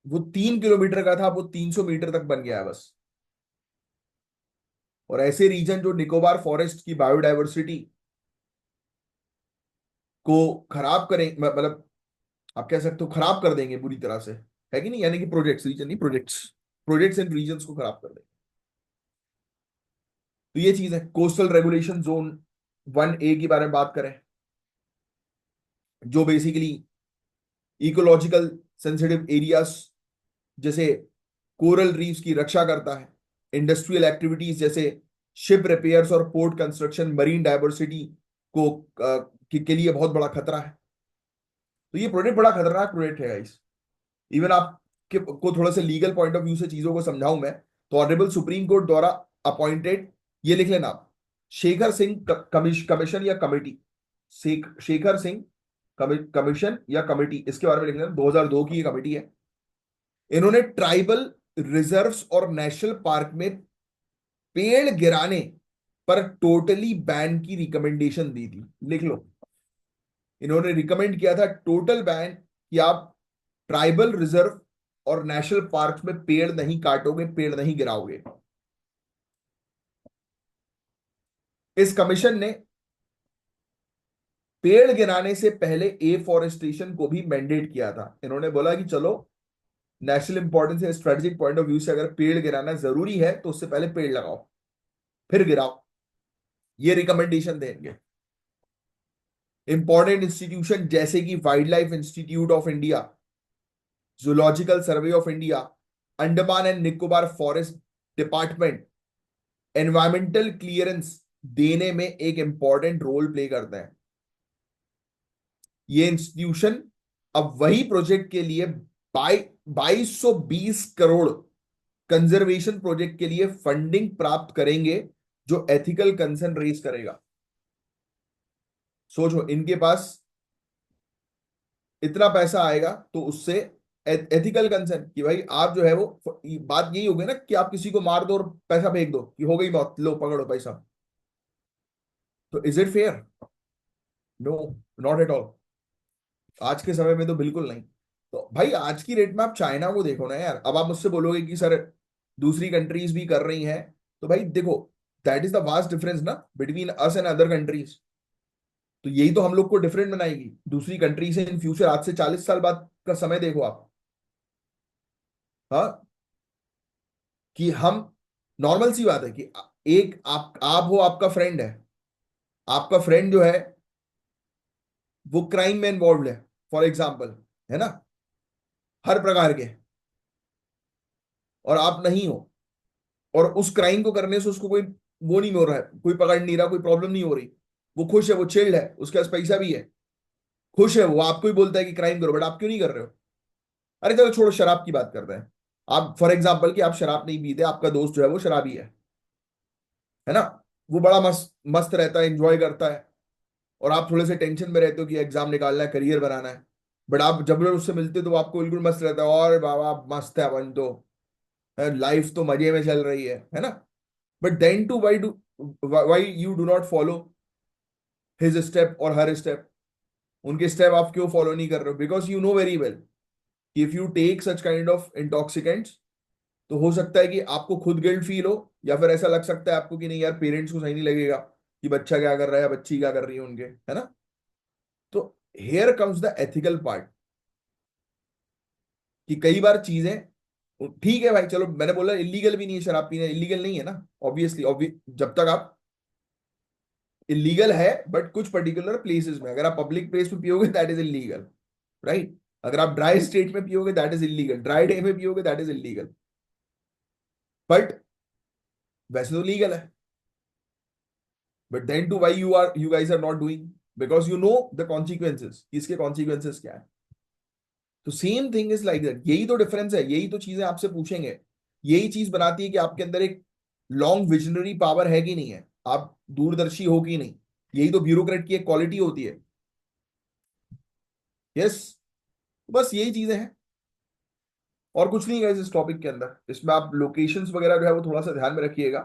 वो 3 किलोमीटर का था, वो 300 मीटर तक बन गया है बस। और ऐसे रीजन जो निकोबार फॉरेस्ट की बायोडायवर्सिटी को खराब करें, मतलब आप कह सकते हो खराब कर देंगे बुरी तरह से, है कि नहीं? यानी कि प्रोजेक्ट्स, रीजन नहीं, प्रोजेक्ट्स, प्रोजेक्ट्स एंड रीजन को खराब कर देंगे। तो ये चीज है। कोस्टल रेगुलेशन जोन 1A के बारे में बात करें, जो बेसिकली इकोलॉजिकल सेंसिटिव एरियाज जैसे कोरल रीफ्स की रक्षा करता है। इंडस्ट्रियल एक्टिविटीज जैसे शिप रिपेयर्स और पोर्ट कंस्ट्रक्शन मरीन डायवर्सिटी को के लिए बहुत बड़ा खतरा है। तो ये प्रोजेक्ट बड़ा खतरनाक प्रोजेक्ट है गाइस। इवन आप को थोड़ा सा लीगल पॉइंट ऑफ व्यू से चीजों को समझाऊं मैं, तो ऑनरेबल सुप्रीम कोर्ट द्वारा अपॉइंटेड, ये लिख लेना आप, शेखर सिंह कमीशन या कमेटी, शेखर सिंह कमीशन या कमेटी, इसके बारे में लिख लेना, 2002 की ये कमेटी है। इन्होंने ट्राइबल रिजर्व्स और नेशनल पार्क में पेड़ गिराने पर टोटली बैन की रिकमेंडेशन दी थी। लिख लो, इन्होंने रिकमेंड किया था टोटल बैन, कि आप ट्राइबल रिजर्व और नेशनल पार्क में पेड़ नहीं काटोगे, पेड़ नहीं गिराओगे। इस कमीशन ने पेड़ गिराने से पहले एफॉरेस्टेशन को भी मैंडेट किया था। इन्होंने बोला कि चलो, नेशनल इंपॉर्टेंस है, स्ट्रेटेजिक पॉइंट ऑफ व्यू से अगर पेड़ गिराना जरूरी है तो उससे पहले पेड़ लगाओ, फिर गिराओ। ये रिकमेंडेशन देंगे। इंपॉर्टेंट इंस्टीट्यूशन जैसे कि wild life institute of India, zoological survey of India, Andaman and Nicobar forest department environmental clearance देने में एक इंपॉर्टेंट रोल प्ले करते हैं। ये इंस्टीट्यूशन अब वही प्रोजेक्ट के लिए 2220 करोड़ कंजर्वेशन प्रोजेक्ट के लिए फंडिंग प्राप्त करेंगे, जो एथिकल कंसर्न रेज करेगा। सोचो, इनके पास इतना पैसा आएगा तो उससे एथिकल कंसर्न, कि भाई आप जो है वो, बात यही होगी ना कि आप किसी को मार दो और पैसा फेंक दो कि हो गई मौत, लो पकड़ो पैसा। तो is it fair? No, not at all. आज के समय में तो बिल्कुल नहीं। तो भाई आज की डेट में आप चाइना को देखो ना यार। अब आप मुझसे बोलोगे कि सर दूसरी कंट्रीज भी कर रही हैं, तो भाई देखो, that is the vast difference ना between us and other countries. तो यही तो हम लोग को डिफरेंट बनाएगी दूसरी कंट्री से इन फ्यूचर। आज से 40 साल बाद का समय देखो आप। हाँ, कि हम, नॉर्मल सी बात है कि एक आप हो, आपका फ्रेंड है, आपका फ्रेंड जो है वो क्राइम में इन्वॉल्व है, फॉर एग्जाम्पल, है ना, हर प्रकार के, और आप नहीं हो, और उस क्राइम को करने से उसको कोई वो नहीं हो रहा है, कोई पकड़ नहीं रहा, कोई प्रॉब्लम नहीं हो रही, वो खुश है, वो चिल्ड है, उसके पास पैसा भी है, खुश है, वो आपको ही बोलता है कि क्राइम करो, बट आप क्यों नहीं कर रहे हो? अरे चलो छोड़ो, शराब की बात करते हैं। आप फॉर एग्जाम्पल कि आप शराब नहीं पीते, आपका दोस्त जो है वो शराबी है ना, वो बड़ा मस्त मस्त रहता है, एंजॉय करता है, और आप थोड़े से टेंशन में रहते हो कि एग्जाम निकालना है, करियर बनाना है। बट आप जब भी उससे मिलते हो तो वो आपको बिल्कुल मस्त रहता है, और बाबा मस्त है अपन तो, लाइफ तो मजे में चल रही है ना। But then to why you do not follow his step और हर स्टेप? उनके स्टेप आप क्यों फॉलो नहीं कर रहे हो? Because you know very well कि if you take such kind of intoxicants तो हो सकता है कि आपको खुद गिल्ट फील हो, या फिर ऐसा लग सकता है आपको कि नहीं यार पेरेंट्स को सही नहीं लगेगा कि बच्चा क्या कर रहा है, बच्ची क्या कर रही है उनके, है ना। तो here comes the ethical part, कि कई बार चीजें ठीक है भाई, चलो मैंने बोला इलीगल भी नहीं है, शराब पीना इलीगल नहीं है ना, ऑब्वियसली जब तक आप, इलीगल है बट कुछ पर्टिकुलर प्लेसेस में, अगर आप पब्लिक प्लेस में पियोगे दैट इज इलीगल, राइट। अगर आप ड्राई स्टेट में पियोगे that is illegal, dry day में पियोगे दैट इज इलीगल, बट वैसे तो लीगल है। But then to why you guys are not doing, because you know the consequences, इसके कॉन्सिक्वेंसेस क्या है। तो same thing is like that, यही तो डिफरेंस है, यही तो चीजें आपसे पूछेंगे, यही चीज बनाती है कि आपके अंदर एक लॉन्ग विजनरी पावर है कि नहीं है, आप दूरदर्शी हो कि नहीं, यही तो ब्यूरोक्रेट की एक क्वालिटी होती है। यस, बस यही चीजें हैं, और कुछ नहीं है इस टॉपिक के अंदर। इसमें आप लोकेशंस वगैरह जो है वो थोड़ा सा ध्यान में रखिएगा।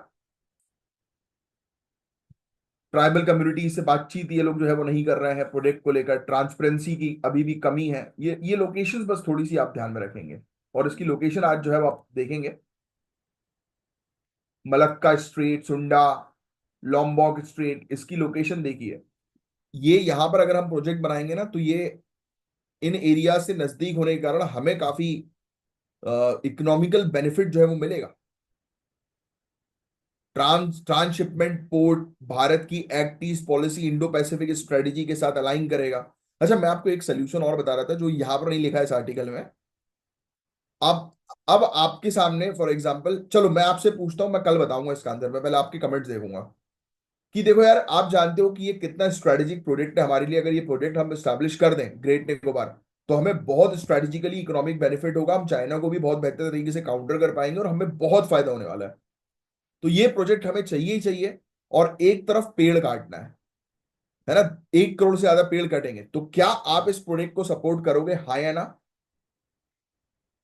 ट्राइबल कम्युनिटी से बातचीत ये लोग जो है वो नहीं कर रहे हैं प्रोजेक्ट को लेकर, ट्रांसपेरेंसी की अभी भी कमी है, ये लोकेशंस बस थोड़ी सी आप ध्यान में रखेंगे। और इसकी लोकेशन आज जो है वो आप देखेंगे, मलक्का स्ट्रेट, सुंडा, लॉम्बॉक स्ट्रेट, इसकी लोकेशन देखिए। ये यहां पर अगर हम प्रोजेक्ट बनाएंगे ना तो ये इन एरिया से नजदीक होने के कारण हमें काफी इकोनॉमिकल बेनिफिट जो है वो मिलेगा। ट्रांसशिपमेंट पोर्ट भारत की act east policy Indo Pacific strategy के साथ अलाइन करेगा। अच्छा, मैं आपको एक सोल्यूशन और बता रहा था जो यहां पर नहीं लिखा है इस आर्टिकल में। आप, अब आपके सामने फॉर एग्जांपल, चलो मैं आपसे पूछता हूं, मैं कल बताऊंगा इसका आंसर, मैं पहले आपके कमेंट्स देखूंगा कि देखो यार, आप जानते हो कि ये कितना स्ट्रेटेजिक प्रोजेक्ट है हमारे लिए, अगर ये प्रोजेक्ट हम स्टैब्लिश कर दें ग्रेट निकोबार, तो हमें बहुत स्ट्रेटेजिकली इकोनॉमिक बेनिफिट होगा, हम चाइना को भी बहुत बेहतर तरीके से काउंटर कर पाएंगे और हमें बहुत फायदा होने वाला है। तो ये प्रोजेक्ट हमें चाहिए ही चाहिए। और एक तरफ पेड़ काटना है ना, 1 करोड़ से ज्यादा पेड़ कटेंगे, तो क्या आप इस प्रोजेक्ट को सपोर्ट करोगे, हाँ या ना।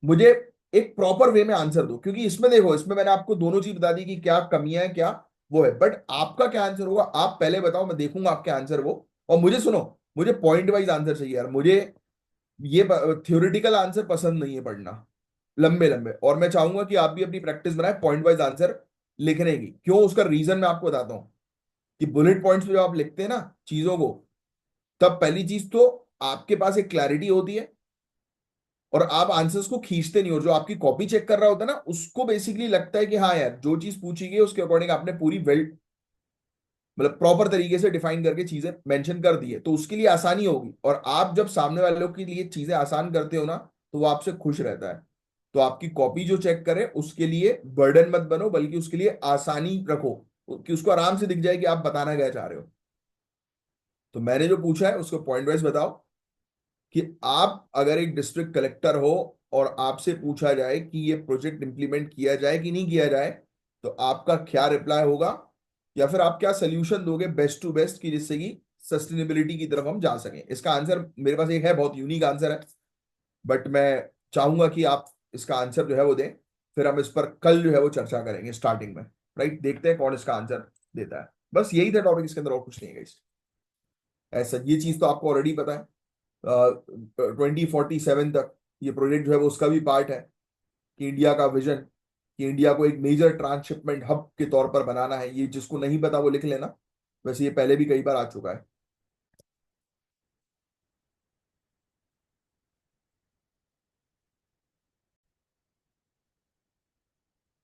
मुझे एक प्रॉपर वे में आंसर दो, क्योंकि इसमें देखो, इसमें मैंने आपको दोनों चीज बता दी कि क्या कमियां हैं क्या वो है, बट आपका क्या आंसर होगा आप पहले बताओ, मैं देखूंगा आपके आंसर वो। और मुझे सुनो, मुझे पॉइंट वाइज आंसर चाहिए यार, मुझे ये थ्योरेटिकल आंसर पसंद नहीं है पढ़ना लंबे लंबे, और मैं चाहूंगा कि आप भी अपनी प्रैक्टिस बनाए पॉइंट वाइज आंसर लिखने की। क्यों, उसका रीजन मैं आपको बताता हूँ कि बुलेट पॉइंट्स में जब आप लिखते हैं ना चीजों को, तब पहली चीज तो आपके पास एक क्लैरिटी होती है, और आप आंसर्स को खींचते नहीं हो, जो आपकी कॉपी चेक कर रहा होता है ना उसको बेसिकली लगता है कि हाँ यार जो चीज पूछी गई उसके अकॉर्डिंग आपने पूरी वेल, मतलब प्रॉपर तरीके से डिफाइन करके चीजें मेंशन कर दी है, तो उसके लिए आसानी होगी। और आप जब सामने वालों के लिए चीजें आसान करते हो ना, तो वो आपसे खुश रहता है। तो आपकी कॉपी जो चेक करे उसके लिए बर्डन मत बनो, बल्कि उसके लिए आसानी रखो, कि उसको आराम से दिख जाए कि आप बताना क्या चाह रहे हो। तो मैंने जो पूछा है उसको पॉइंट वाइज बताओ, कि आप अगर एक डिस्ट्रिक्ट कलेक्टर हो और आपसे पूछा जाए कि ये प्रोजेक्ट इंप्लीमेंट किया जाए कि नहीं किया जाए, तो आपका क्या रिप्लाई होगा, या फिर आप क्या सोल्यूशन दोगे बेस्ट टू बेस्ट, की जिससे कि सस्टेनेबिलिटी की तरफ हम जा सकें। इसका आंसर मेरे पास एक है, बहुत यूनिक आंसर है, बट मैं चाहूंगा कि आप इसका आंसर जो है वो दें, फिर हम इस पर कल जो है वो चर्चा करेंगे स्टार्टिंग में। राइट, देखते हैं कौन इसका आंसर देता है। बस यही था टॉपिक, इसके अंदर और कुछ नहीं है guys। ऐसा ये चीज तो आपको ऑलरेडी पता है, 2047 तक ये प्रोजेक्ट जो है वो उसका भी पार्ट है, कि इंडिया का विजन, कि इंडिया को एक मेजर ट्रांसशिपमेंट हब के तौर पर बनाना है। ये जिसको नहीं पता वो लिख लेना, वैसे ये पहले भी कई बार आ चुका है।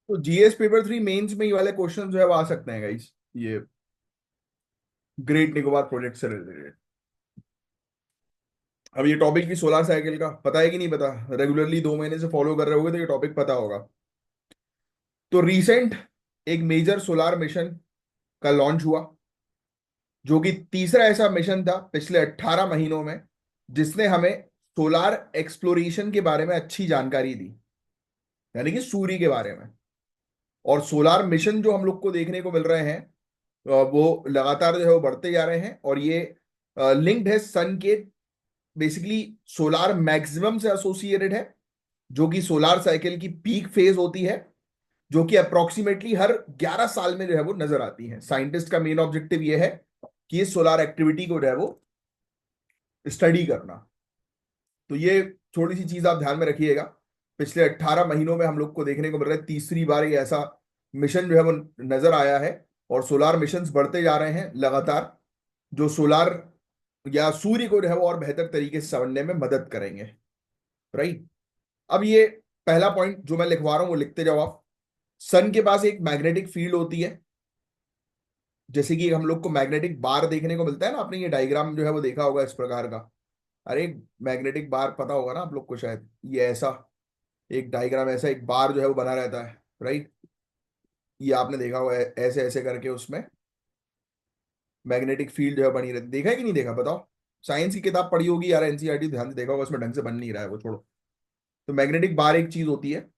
तो जीएस पेपर 3 मेंस में ये वाले क्वेश्चन जो है वो आ सकते हैं गाइस, ये ग्रेट निकोबार प्रोजेक्ट से रिलेटेड। अब ये टॉपिक भी सोलार साइकिल का पता है कि नहीं पता, रेगुलरली 2 महीने से फॉलो कर रहे होगे तो ये टॉपिक पता होगा। तो रिसेंट एक मेजर सोलार मिशन का लॉन्च हुआ, जो कि तीसरा ऐसा मिशन था पिछले 18 महीनों में जिसने हमें सोलार एक्सप्लोरेशन के बारे में अच्छी जानकारी दी, यानी कि सूर्य के बारे में। और सोलार मिशन जो हम लोग को देखने को मिल रहे हैं, वो लगातार जो है वो बढ़ते जा रहे हैं, और ये लिंक्ड है सन के, बेसिकली सोलार मैक्सिमम से एसोसिएटेड है, जो कि सोलार साइकिल की पीक फेज होती है, जो कि अप्रोक्सीमेटली हर 11 साल में जो है वो नजर आती है। साइंटिस्ट का मेन ऑब्जेक्टिव ये है कि ये सोलार एक्टिविटी को जो है वो स्टडी करना। तो ये थोड़ी सी चीज आप ध्यान में रखिएगा। पिछले 18 महीनों में हम लोग को देखने को मिल रहा है तीसरी बार ये ऐसा मिशन जो है वो नजर आया है। और सोलार मिशंस बढ़ते जा रहे हैं लगातार, जो सोलार या सूर्य को जो है वो और बेहतर तरीके से समझने में मदद करेंगे। राइट। अब ये पहला पॉइंट जो मैं लिखवा रहा हूं वो लिखते जाओ आप। सन के पास एक मैग्नेटिक फील्ड होती है, जैसे कि हम लोग को मैग्नेटिक बार देखने को मिलता है ना, आपने ये डायग्राम जो है वो देखा होगा इस प्रकार का। अरे मैग्नेटिक बार पता होगा ना आप लोग को शायद, ये ऐसा एक डायग्राम, ऐसा एक बार जो है वो बना रहता है। राइट। ये आपने देखा होगा ऐसे ऐसे करके उसमें मैग्नेटिक फील्ड जो है बनी रहती, देखा है कि नहीं देखा बताओ। साइंस की किताब पढ़ी होगी यार, एनसीईआरटी ध्यान से देखा होगा, उसमें ढंग से बन नहीं रहा है वो, छोड़ो। तो मैग्नेटिक बार एक चीज होती है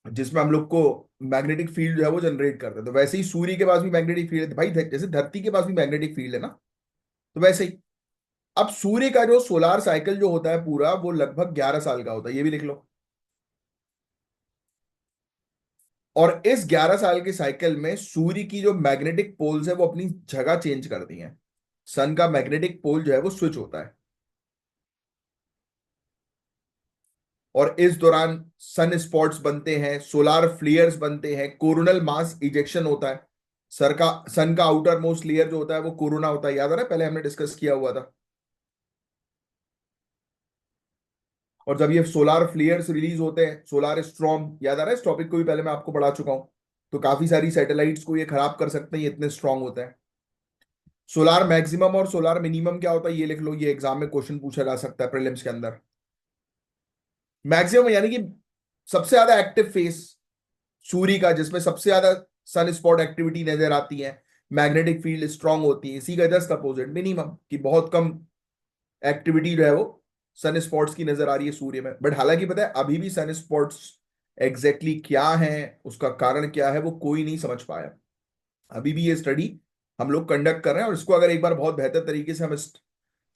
जिसमें हम लोग को मैग्नेटिक फील्ड जो है वो जनरेट करते हैं। तो वैसे ही सूर्य के पास भी मैग्नेटिक फील्ड है भाई, जैसे धरती के पास भी मैग्नेटिक फील्ड है ना, तो वैसे ही अब सूर्य का जो सोलार साइकिल जो होता है पूरा, वो लगभग 11 साल का होता है, ये भी लिख लो। और इस 11 साल के साइकिल में सूर्य की जो मैग्नेटिक पोल्स है वो अपनी जगह चेंज करती हैं। सन का मैग्नेटिक पोल जो है वो स्विच होता है, और इस दौरान सन स्पॉट्स बनते हैं, सोलार फ्लेयर्स बनते हैं, कोरोनल मास इजेक्शन होता है। सन का आउटर मोस्ट लेयर जो होता है वो कोरोना होता है, याद आ रहा है, पहले हमने डिस्कस किया हुआ था। और जब ये सोलार फ्लेयर्स रिलीज होते हैं, सोलार स्ट्रॉम, याद आ रहा है, इस टॉपिक को भी पहले मैं आपको पढ़ा चुका हूं। तो काफी सारी सैटेलाइट्स को ये खराब कर सकते हैं, ये इतने स्ट्रांग होते हैं। सोलार मैक्सिमम और सोलार मिनिमम क्या होता है ये लिख लो, ये एग्जाम में क्वेश्चन पूछा जा सकता है प्रीलिम्स के अंदर। मैक्सिमम यानी कि सबसे ज्यादा एक्टिव फेस सूर्य का, जिसमें सबसे ज्यादा सन स्पॉट एक्टिविटी नजर आती है, मैग्नेटिक फील्ड स्ट्रांग होती है। इसी का जस्ट अपोजिट मिनिमम, कि बहुत कम एक्टिविटी जो है वो सन स्पॉट्स की नजर आ रही है सूर्य में। बट हालांकि पता है अभी भी सन स्पॉट्स एग्जैक्टली क्या है, उसका कारण क्या है, वो कोई नहीं समझ पाया। अभी भी ये स्टडी हम लोग कंडक्ट कर रहे हैं, और इसको अगर एक बार बहुत बेहतर तरीके से हम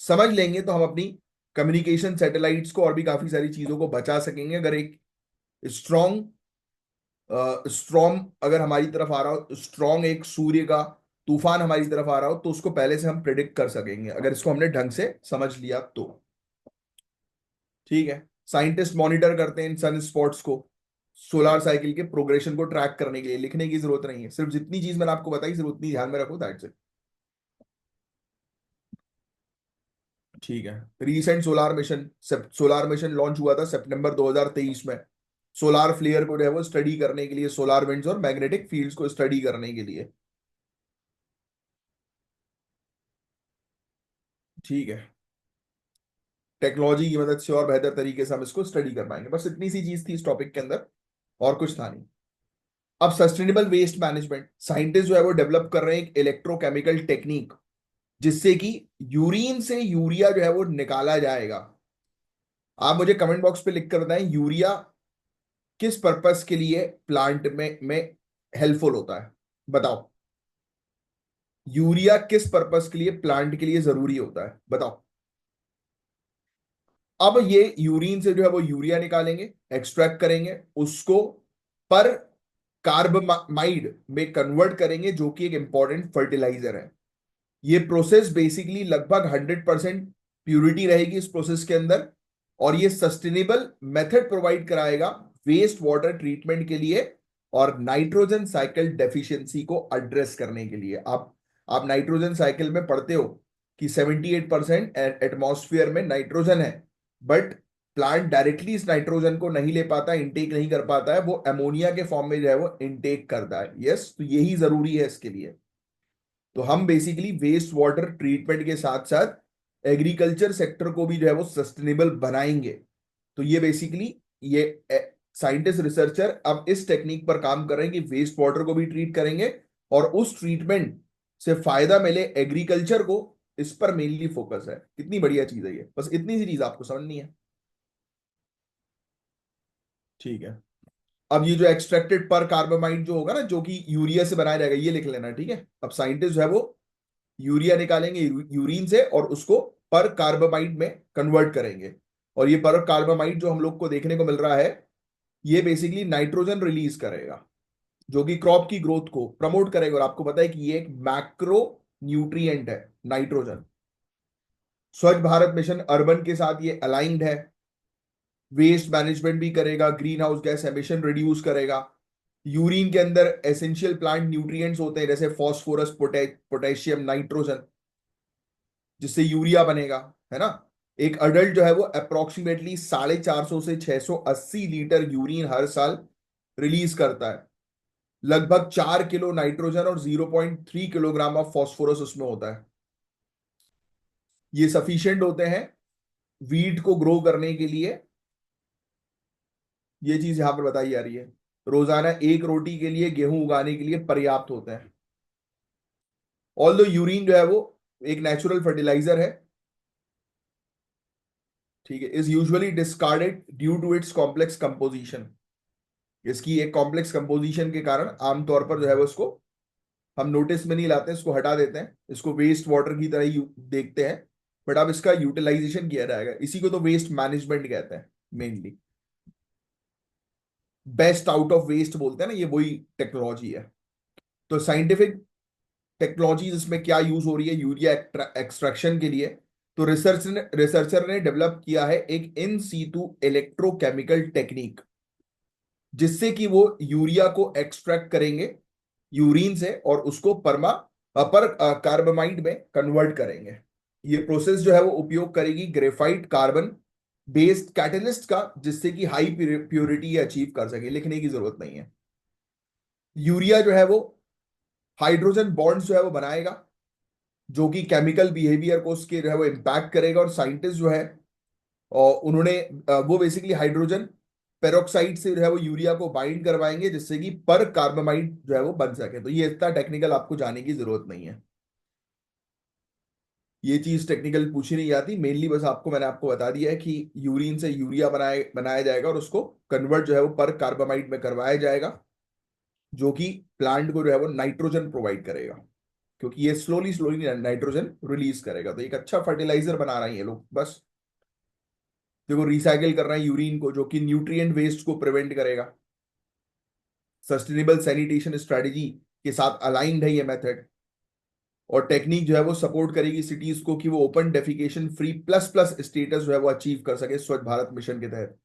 समझ लेंगे तो हम अपनी कम्युनिकेशन सैटेलाइट्स को और भी काफी सारी चीजों को बचा सकेंगे। अगर एक स्ट्रॉन्ग स्ट्रॉम अगर हमारी तरफ आ रहा हो, स्ट्रॉन्ग एक सूर्य का तूफान हमारी तरफ आ रहा हो, तो उसको पहले से हम प्रिडिक्ट कर सकेंगे अगर इसको हमने ढंग से समझ लिया तो। ठीक है। साइंटिस्ट मॉनिटर करते हैं इन सन स्पॉट्स को, सोलार साइकिल के प्रोग्रेशन को ट्रैक करने के लिए। लिखने की जरूरत नहीं है, सिर्फ जितनी चीज मैंने आपको बताई सिर्फ उतनी ध्यान में रखो, दैट्स इट। ठीक है। रीसेंट सोलार मिशन लॉन्च हुआ था सितंबर 2023 में, सोलार फ्लेयर को जो है वो स्टडी करने के लिए, सोलार विंड्स और मैग्नेटिक फील्ड्स को स्टडी करने के लिए। ठीक है। टेक्नोलॉजी की मदद से और बेहतर तरीके से हम इसको स्टडी कर पाएंगे, बस इतनी सी चीज थी इस टॉपिक के अंदर, और कुछ था नहीं। अब सस्टेनेबल वेस्ट मैनेजमेंट, साइंटिस्ट जो है वो डेवलप कर रहे हैं एक इलेक्ट्रोकेमिकल टेक्निक, जिससे कि यूरिन से यूरिया जो है वो निकाला जाएगा। आप मुझे कमेंट बॉक्स पे लिख कर बताएं, यूरिया किस पर्पस के लिए प्लांट में हेल्पफुल होता है, बताओ। यूरिया किस पर्पस के लिए प्लांट के लिए जरूरी होता है, बताओ। अब ये यूरिन से जो है वो यूरिया निकालेंगे, एक्सट्रैक्ट करेंगे उसको, पर कार्बमाइड में कन्वर्ट करेंगे, जो कि एक इंपॉर्टेंट फर्टिलाइजर है। ये प्रोसेस बेसिकली लगभग 100% प्यूरिटी रहेगी इस प्रोसेस के अंदर, और ये सस्टेनेबल मेथड प्रोवाइड कराएगा वेस्ट वाटर ट्रीटमेंट के लिए, और नाइट्रोजन साइकिल डेफिशिएंसी को एड्रेस करने के लिए। आप नाइट्रोजन साइकिल में पढ़ते हो कि 78% एटमॉस्फेयर में नाइट्रोजन है, बट प्लांट डायरेक्टली इस नाइट्रोजन को नहीं ले पाता, इंटेक नहीं कर पाता है, वो अमोनिया के फॉर्म में जो है वो इंटेक करता है। यस, तो यही जरूरी है इसके लिए। तो हम बेसिकली वेस्ट वाटर ट्रीटमेंट के साथ साथ एग्रीकल्चर सेक्टर को भी जो है वो सस्टेनेबल बनाएंगे। तो ये बेसिकली ये साइंटिस्ट रिसर्चर अब इस टेक्निक पर काम कर रहे हैं कि वेस्ट वाटर को भी ट्रीट करेंगे, और उस ट्रीटमेंट से फायदा मिले एग्रीकल्चर को, इस पर मेनली फोकस है। कितनी बढ़िया चीज है ये, बस इतनी सी चीज आपको समझनी है। ठीक है। अब ये जो एक्सट्रैक्टेड पर कार्बोमाइड जो होगा ना, जो कि यूरिया से बनाया जाएगा, ये लिख लेना। ठीक है। अब साइंटिस्ट जो है वो यूरिया निकालेंगे यूरिन से, और उसको पर कार्बामाइड में कन्वर्ट करेंगे। और ये पर कार्बामाइड जो हम लोग को देखने को मिल रहा है, ये बेसिकली नाइट्रोजन रिलीज करेगा, जो कि क्रॉप की ग्रोथ को प्रमोट करेगा। और आपको पता है कि ये एक मैक्रो न्यूट्रिएंट है नाइट्रोजन। स्वच्छ भारत मिशन अर्बन के साथ ये अलाइंड है। वेस्ट मैनेजमेंट भी करेगा, green house gas emission reduce करेगा। यूरिन के अंदर एसेंशियल प्लांट न्यूट्रिएंट्स होते हैं जैसे फास्फोरस, पोटेशियम, नाइट्रोजन, जिससे यूरिया बनेगा, है ना। एक अडल्ट जो है वो अप्रोक्सीमेटली 450 से 680 लीटर यूरिन हर साल रिलीज करता है। लगभग 4 किलो नाइट्रोजन और 0.3 किलोग्राम ऑफ फॉस्फोरस उसमें होता है। ये सफिशिएंट होते हैं वीट को ग्रो करने के लिए। ये चीज यहां पर बताई जा रही है। रोजाना एक रोटी के लिए गेहूं उगाने के लिए पर्याप्त होते हैं। ऑल दो यूरिन जो है वो एक नेचुरल फर्टिलाइजर है, ठीक है, is usually discarded due to its complex composition. इसकी एक कॉम्प्लेक्स कंपोजिशन के कारण आमतौर पर जो है वो इसको हम नोटिस में नहीं लाते, इसको हटा देते हैं, इसको वेस्ट वाटर की तरह ही देखते हैं। बट अब इसका यूटिलाइजेशन किया जाएगा, इसी को तो वेस्ट मैनेजमेंट कहते हैं mainly. Best out of waste बोलते हैं ना, ये वही टेक्नोलॉजी है। तो साइंटिफिक टेक्नोलॉजीज इसमें क्या यूज हो रही है यूरिया एक्सट्रैक्शन के लिए। तो रिसर्चर ने डेवलप किया है एक इन सीटू इलेक्ट्रोकेमिकल टेक्निक, जिससे कि वो यूरिया को एक्सट्रैक्ट करेंगे यूरिन से और उसको अपर कार्बमाइड में कन्वर्ट करेंगे। ये प्रोसेस जो है वो उपयोग करेगी ग्रेफाइट कार्बन बेस्ड कैटलिस्ट का, जिससे कि हाई प्योरिटी अचीव कर सके। लिखने की जरूरत नहीं है। यूरिया जो है वो हाइड्रोजन बॉन्ड्स जो है वो बनाएगा, जो कि केमिकल बिहेवियर को उसके जो है वो इम्पैक्ट करेगा। और साइंटिस्ट जो है और उन्होंने वो बेसिकली हाइड्रोजन पेरोक्साइड से जो है वो यूरिया को बाइंड करवाएंगे, जिससे कि पर कार्बोमाइड जो है वो बन सके। तो ये इतना टेक्निकल आपको जाने की जरूरत नहीं है, ये चीज टेक्निकल पूछी नहीं जाती। मेनली बस मैंने आपको बता दिया है कि यूरिन से यूरिया बनाया जाएगा और उसको कन्वर्ट जो है वो पर कार्बोमाइड में करवाया जाएगा, जो कि प्लांट को जो है वो नाइट्रोजन प्रोवाइड करेगा, क्योंकि ये स्लोली स्लोली नाइट्रोजन रिलीज करेगा। तो एक अच्छा फर्टिलाइजर बना रहे हैं ये लोग। बस देखो, रिसाइकिल कर रहे हैं यूरिन को, जो कि न्यूट्रिएंट वेस्ट को प्रिवेंट करेगा। सस्टेनेबल सैनिटेशन स्ट्रेटेजी के साथ अलाइंड है ये मेथड। और टेक्निक जो है वो सपोर्ट करेगी सिटीज को कि वो open defecation free plus plus status जो है वो अचीव कर सके स्वच्छ भारत मिशन के तहत।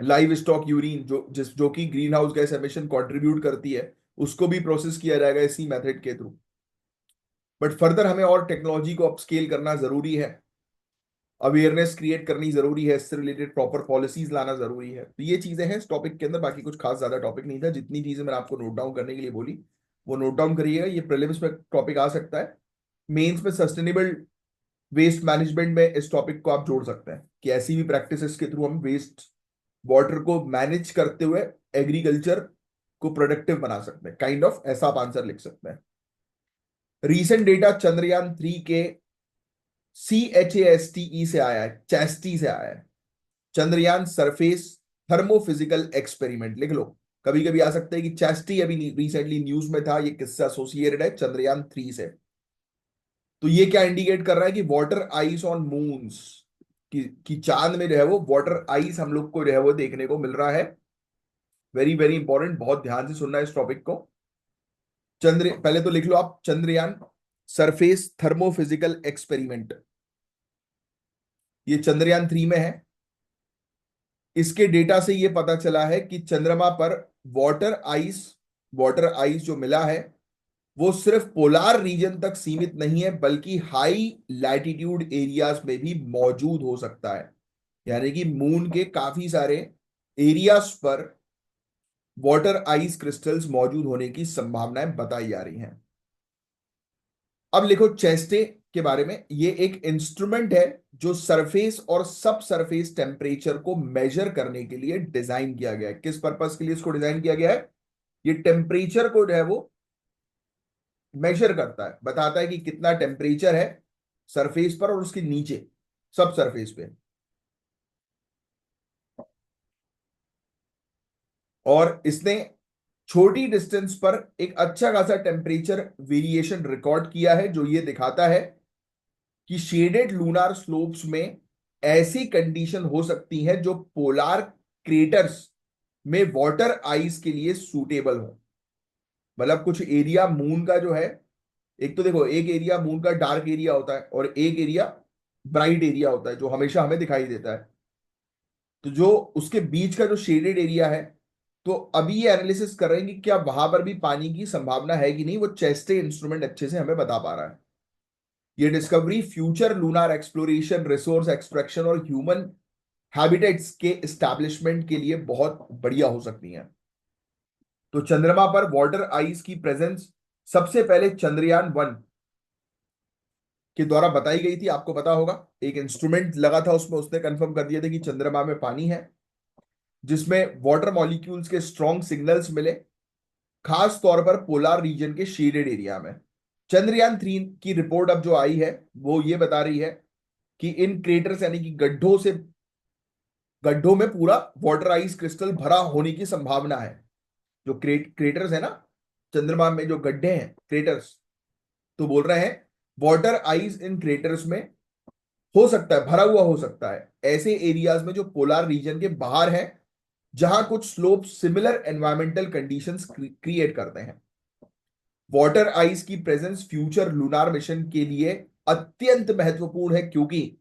लाइव स्टॉक यूरिन जो कि green house gas emission contribute करती है, उसको भी प्रोसेस किया जाएगा इसी मेथड के थ्रू। बट फर्दर हमें और टेक्नोलॉजी को अपस्केल करना जरूरी है, अवेयरनेस क्रिएट करनी जरूरी है, इससे रिलेटेड प्रॉपर पॉलिसीज लाना जरूरी है। तो ये चीजें हैं इस टॉपिक के अंदर। बाकी कुछ खास ज्यादा टॉपिक नहीं था। जितनी चीजें मैंने आपको नोट डाउन करने के लिए बोली वो नोट डाउन करिएगा। ये प्रीलिम्स में टॉपिक आ सकता है, मेंस में सस्टेनेबल वेस्ट मैनेजमेंट में इस टॉपिक को आप जोड़ सकते हैं कि ऐसी भी प्रैक्टिसेस के थ्रू हम वेस्ट वाटर को मैनेज करते हुए एग्रीकल्चर को प्रोडक्टिव बना सकते हैं। काइंड ऑफ ऐसा आप आंसर लिख सकते हैं। रीसेंट डेटा चंद्रयान 3 के CHASTE से आया है, चैस्टी से आया है। चंद्रयान सरफेस थर्मोफिजिकल एक्सपेरिमेंट लिख लो। कभी कभी आ सकता है कि चैस्टी अभी रिसेंटली न्यूज में था, ये किससे एसोसिएटेड है? चंद्रयान 3 से। तो ये क्या इंडिकेट कर रहा है कि वाटर आइस ऑन मून्स की चांद में जो है वो वाटर आइस हम लोग को जो है वो देखने को मिल रहा है। वेरी वेरी इंपॉर्टेंट, बहुत ध्यान से सुनना है इस टॉपिक को। पहले तो लिख लो आप, चंद्रयान सरफेस थर्मोफिजिकल एक्सपेरिमेंट, ये चंद्रयान 3 में है। इसके डेटा से ये पता चला है कि चंद्रमा पर वाटर आइस वाटर आइस जो मिला है वो सिर्फ पोलार रीजन तक सीमित नहीं है, बल्कि हाई लैटिट्यूड एरियाज में भी मौजूद हो सकता है। यानी कि मून के काफी सारे एरियाज पर वाटर आइस क्रिस्टल्स मौजूद होने की संभावनाएं बताई जा रही हैं। अब लिखो चेस्टे के बारे में। ये एक इंस्ट्रूमेंट है जो सरफेस और सब सरफेस टेम्परेचर को मेजर करने के लिए डिजाइन किया गया है। किस पर्पस के लिए इसको डिजाइन किया गया है? ये टेम्परेचर को जो है वो मेजर करता है, बताता है कि कितना टेम्परेचर है सरफेस पर और उसके नीचे सब सरफेस पे। और इसने छोटी डिस्टेंस पर एक अच्छा खासा टेम्परेचर वेरिएशन रिकॉर्ड किया है, जो ये दिखाता है कि शेडेड लूनार स्लोप्स में ऐसी कंडीशन हो सकती है जो पोलार क्रेटर्स में वाटर आइस के लिए सूटेबल हो। मतलब कुछ एरिया मून का जो है एक तो देखो, एक एरिया मून का डार्क एरिया होता है और एक एरिया ब्राइट एरिया होता है जो हमेशा हमें दिखाई देता है। तो जो उसके बीच का जो शेडेड एरिया है, तो अभी ये एनालिसिस कर रहे हैं कि क्या वहां पर भी पानी की संभावना है कि नहीं। वो चेस्टे इंस्ट्रूमेंट अच्छे से हमें बता पा रहा है। ये discovery future lunar exploration, resource extraction और ह्यूमन हैबिटेट्स के एस्टैब्लिशमेंट के लिए बहुत बढ़िया हो सकती है। तो चंद्रमा पर वाटर आइस की प्रेजेंस सबसे पहले चंद्रयान 1 के द्वारा बताई गई थी। आपको पता होगा, एक इंस्ट्रूमेंट लगा था उसमें, उसने कंफर्म कर दिया था कि चंद्रमा में पानी है, जिसमें वाटर मॉलिक्यूल्स के स्ट्रॉन्ग सिग्नल्स मिले, खास तौर पर पोलार रीजन के शेडेड एरिया में। चंद्रयान 3 की रिपोर्ट अब जो आई है वो ये बता रही है कि इन क्रेटर्स यानी कि गड्ढों में पूरा वाटर आइस क्रिस्टल भरा होने की संभावना है। जो क्रेटर्स है ना, चंद्रमा में जो गड्ढे हैं, क्रेटर्स, तो बोल रहे हैं वाटर आइस इन क्रेटर्स में हो सकता है, भरा हुआ हो सकता है ऐसे एरियाज में जो पोलार रीजन के बाहर है, जहां कुछ slope similar environmental conditions create करते हैं। वाटर आइस की प्रेजेंस फ्यूचर लूनार मिशन के लिए अत्यंत महत्वपूर्ण है, क्योंकि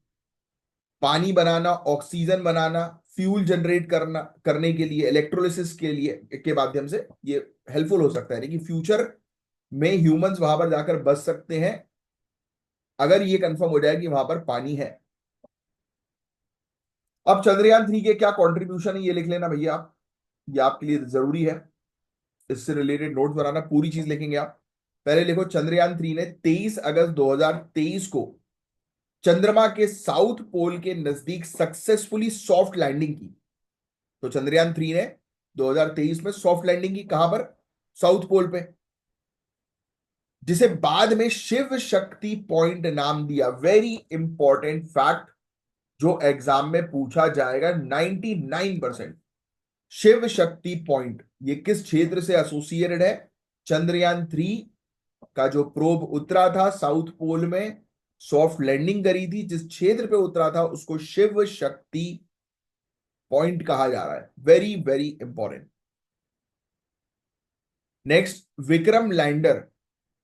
पानी बनाना, ऑक्सीजन बनाना, फ्यूल जनरेट करने के लिए, इलेक्ट्रोलिसिस के लिए के माध्यम से ये हेल्पफुल हो सकता है। लेकिन फ्यूचर में ह्यूमंस वहां पर जाकर बच सकते हैं अगर ये कंफर्म हो जाए कि वहां पर पानी है। अब चंद्रयान 3 के क्या कंट्रीब्यूशन है ये लिख लेना भैया आप, ये आपके लिए जरूरी है। इससे रिलेटेड नोट्स बनाना, पूरी चीज लिखेंगे आप। पहले लिखो, चंद्रयान 3 ने 23 अगस्त 2023 को चंद्रमा के साउथ पोल के नजदीक सक्सेसफुली सॉफ्ट लैंडिंग की। तो चंद्रयान 3 ने 2023 में सॉफ्ट लैंडिंग की, कहां पर? साउथ पोल पे, जिसे बाद में शिव शक्ति पॉइंट नाम दिया। वेरी इंपॉर्टेंट फैक्ट जो एग्जाम में पूछा जाएगा 99%। शिव शक्ति पॉइंट ये किस क्षेत्र से एसोसिएटेड है? चंद्रयान 3 का जो प्रोब उतरा था साउथ पोल में, सॉफ्ट लैंडिंग करी थी, जिस क्षेत्र पे उतरा था उसको शिव शक्ति पॉइंट कहा जा रहा है। Very very important. Next, Vikram lander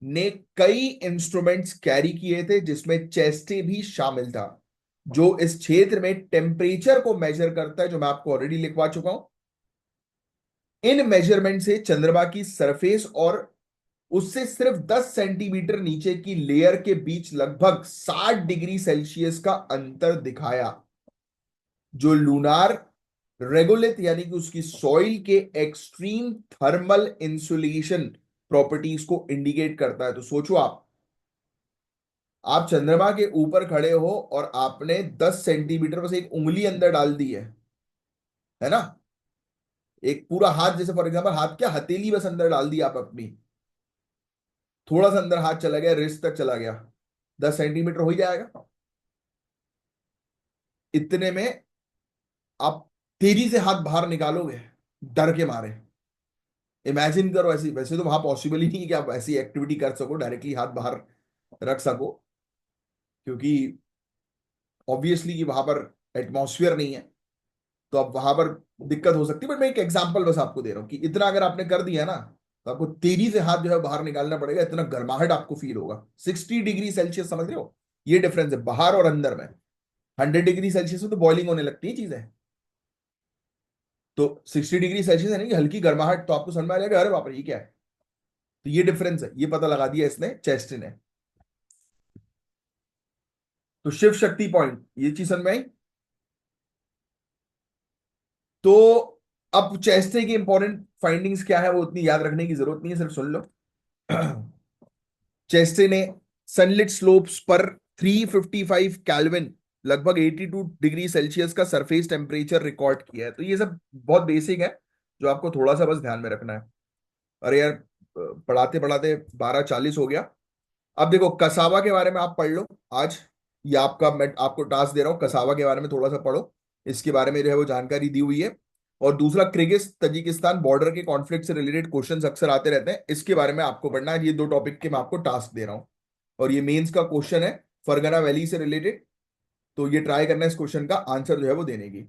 ने कई इंस्ट्रूमेंट्स कैरी किए थे, जिसमें चेस्टे भी शामिल था, जो इस क्षेत्र में टेम्परेचर को मेजर करता है, जो मैं आपको ऑलरेडी लिखवा चुका हूं। इन मेजरमेंट से चंद्रमा की सरफेस और उससे सिर्फ 10 सेंटीमीटर नीचे की लेयर के बीच लगभग 60 डिग्री सेल्सियस का अंतर दिखाया, जो लूनार रेगोलिथ यानी कि उसकी सॉइल के एक्सट्रीम थर्मल इंसुलेशन प्रॉपर्टीज को इंडिकेट करता है। तो सोचो आप चंद्रमा के ऊपर खड़े हो और आपने 10 सेंटीमीटर बस एक उंगली अंदर डाल दी है ना? एक पूरा हाथ, जैसे फॉर एग्जांपल हाथ क्या, हथेली बस अंदर डाल दी आप अपनी, थोड़ा सा अंदर हाथ चला गया, रिस्ट तक चला गया, 10 सेंटीमीटर हो ही जाएगा। इतने में आप तेजी से हाथ बाहर निकालोगे डर के मारे। इमेजिन करो ऐसी, वैसे तो वहां पॉसिबल ही नहीं है कि आप ऐसी एक्टिविटी कर सको, डायरेक्टली हाथ बाहर रख सको, क्योंकि ऑब्वियसली कि वहां पर एटमॉस्फेयर नहीं है। तो अब वहां पर दिक्कत हो सकती है, बट मैं एक एग्जांपल बस आपको दे रहा हूं कि इतना अगर आपने कर दिया ना, तो आपको तेजी से हाथ जो है बाहर निकालना पड़ेगा, इतना गर्माहट आपको फील होगा। 60 डिग्री सेल्सियस, समझ रहे हो? ये डिफरेंस है बाहर और अंदर में। 100 डिग्री सेल्सियस में तो बॉइलिंग होने लगती है चीजें, तो 60 डिग्री सेल्सियस यानी कि हल्की गर्माहट, तो आपको समझ में आ जाएगा अरे बाप रे ये क्या है। तो ये डिफरेंस है, ये पता लगा दिया इसने, चेस्ट ने। तो शिव शक्ति पॉइंट, ये चीज समझ में आई। तो अब चेस्टे की इंपॉर्टेंट फाइंडिंग्स क्या है वो उतनी याद रखने की जरूरत नहीं है, सिर्फ सुन लो। चेस्टे ने सनलिट स्लोप्स पर 355 केल्विन, लगभग 82 डिग्री सेल्सियस का सरफेस टेम्परेचर रिकॉर्ड किया है। तो ये सब बहुत बेसिक है, जो आपको थोड़ा सा बस ध्यान में रखना है। अरे यार, पढ़ाते पढ़ाते 12:40 हो गया। अब देखो, कसावा के बारे में आप पढ़ लो आज। ये आपका, मैं आपको टास्क दे रहा हूँ, कसावा के बारे में थोड़ा सा पढ़ो। इसके बारे में जो है वो जानकारी दी हुई है। और दूसरा, किर्गिज तजिकिस्तान बॉर्डर के कॉन्फ्लिक्ट से रिलेटेड क्वेश्चंस अक्सर आते रहते हैं, इसके बारे में आपको पढ़ना है। ये दो टॉपिक के मैं आपको टास्क दे रहा हूँ, और ये मेंस का क्वेश्चन है फरगना वैली से रिलेटेड। तो ये ट्राई करना है इस क्वेश्चन का आंसर जो है वो देने की।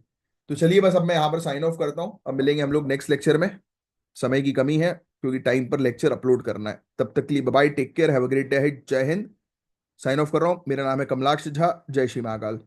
तो चलिए बस अब मैं यहाँ पर साइन ऑफ करता हूँ, अब मिलेंगे हम लोग नेक्स्ट लेक्चर में, समय की कमी है। क्योंकि टाइम पर लेक्चर अपलोड करना है। तब तक के लिए bye, take care, have a great day, जय हिंद। साइन ऑफ कर रहा हूँ। मेरा नाम है कमलाक्ष झा। जय श्री महाकाल।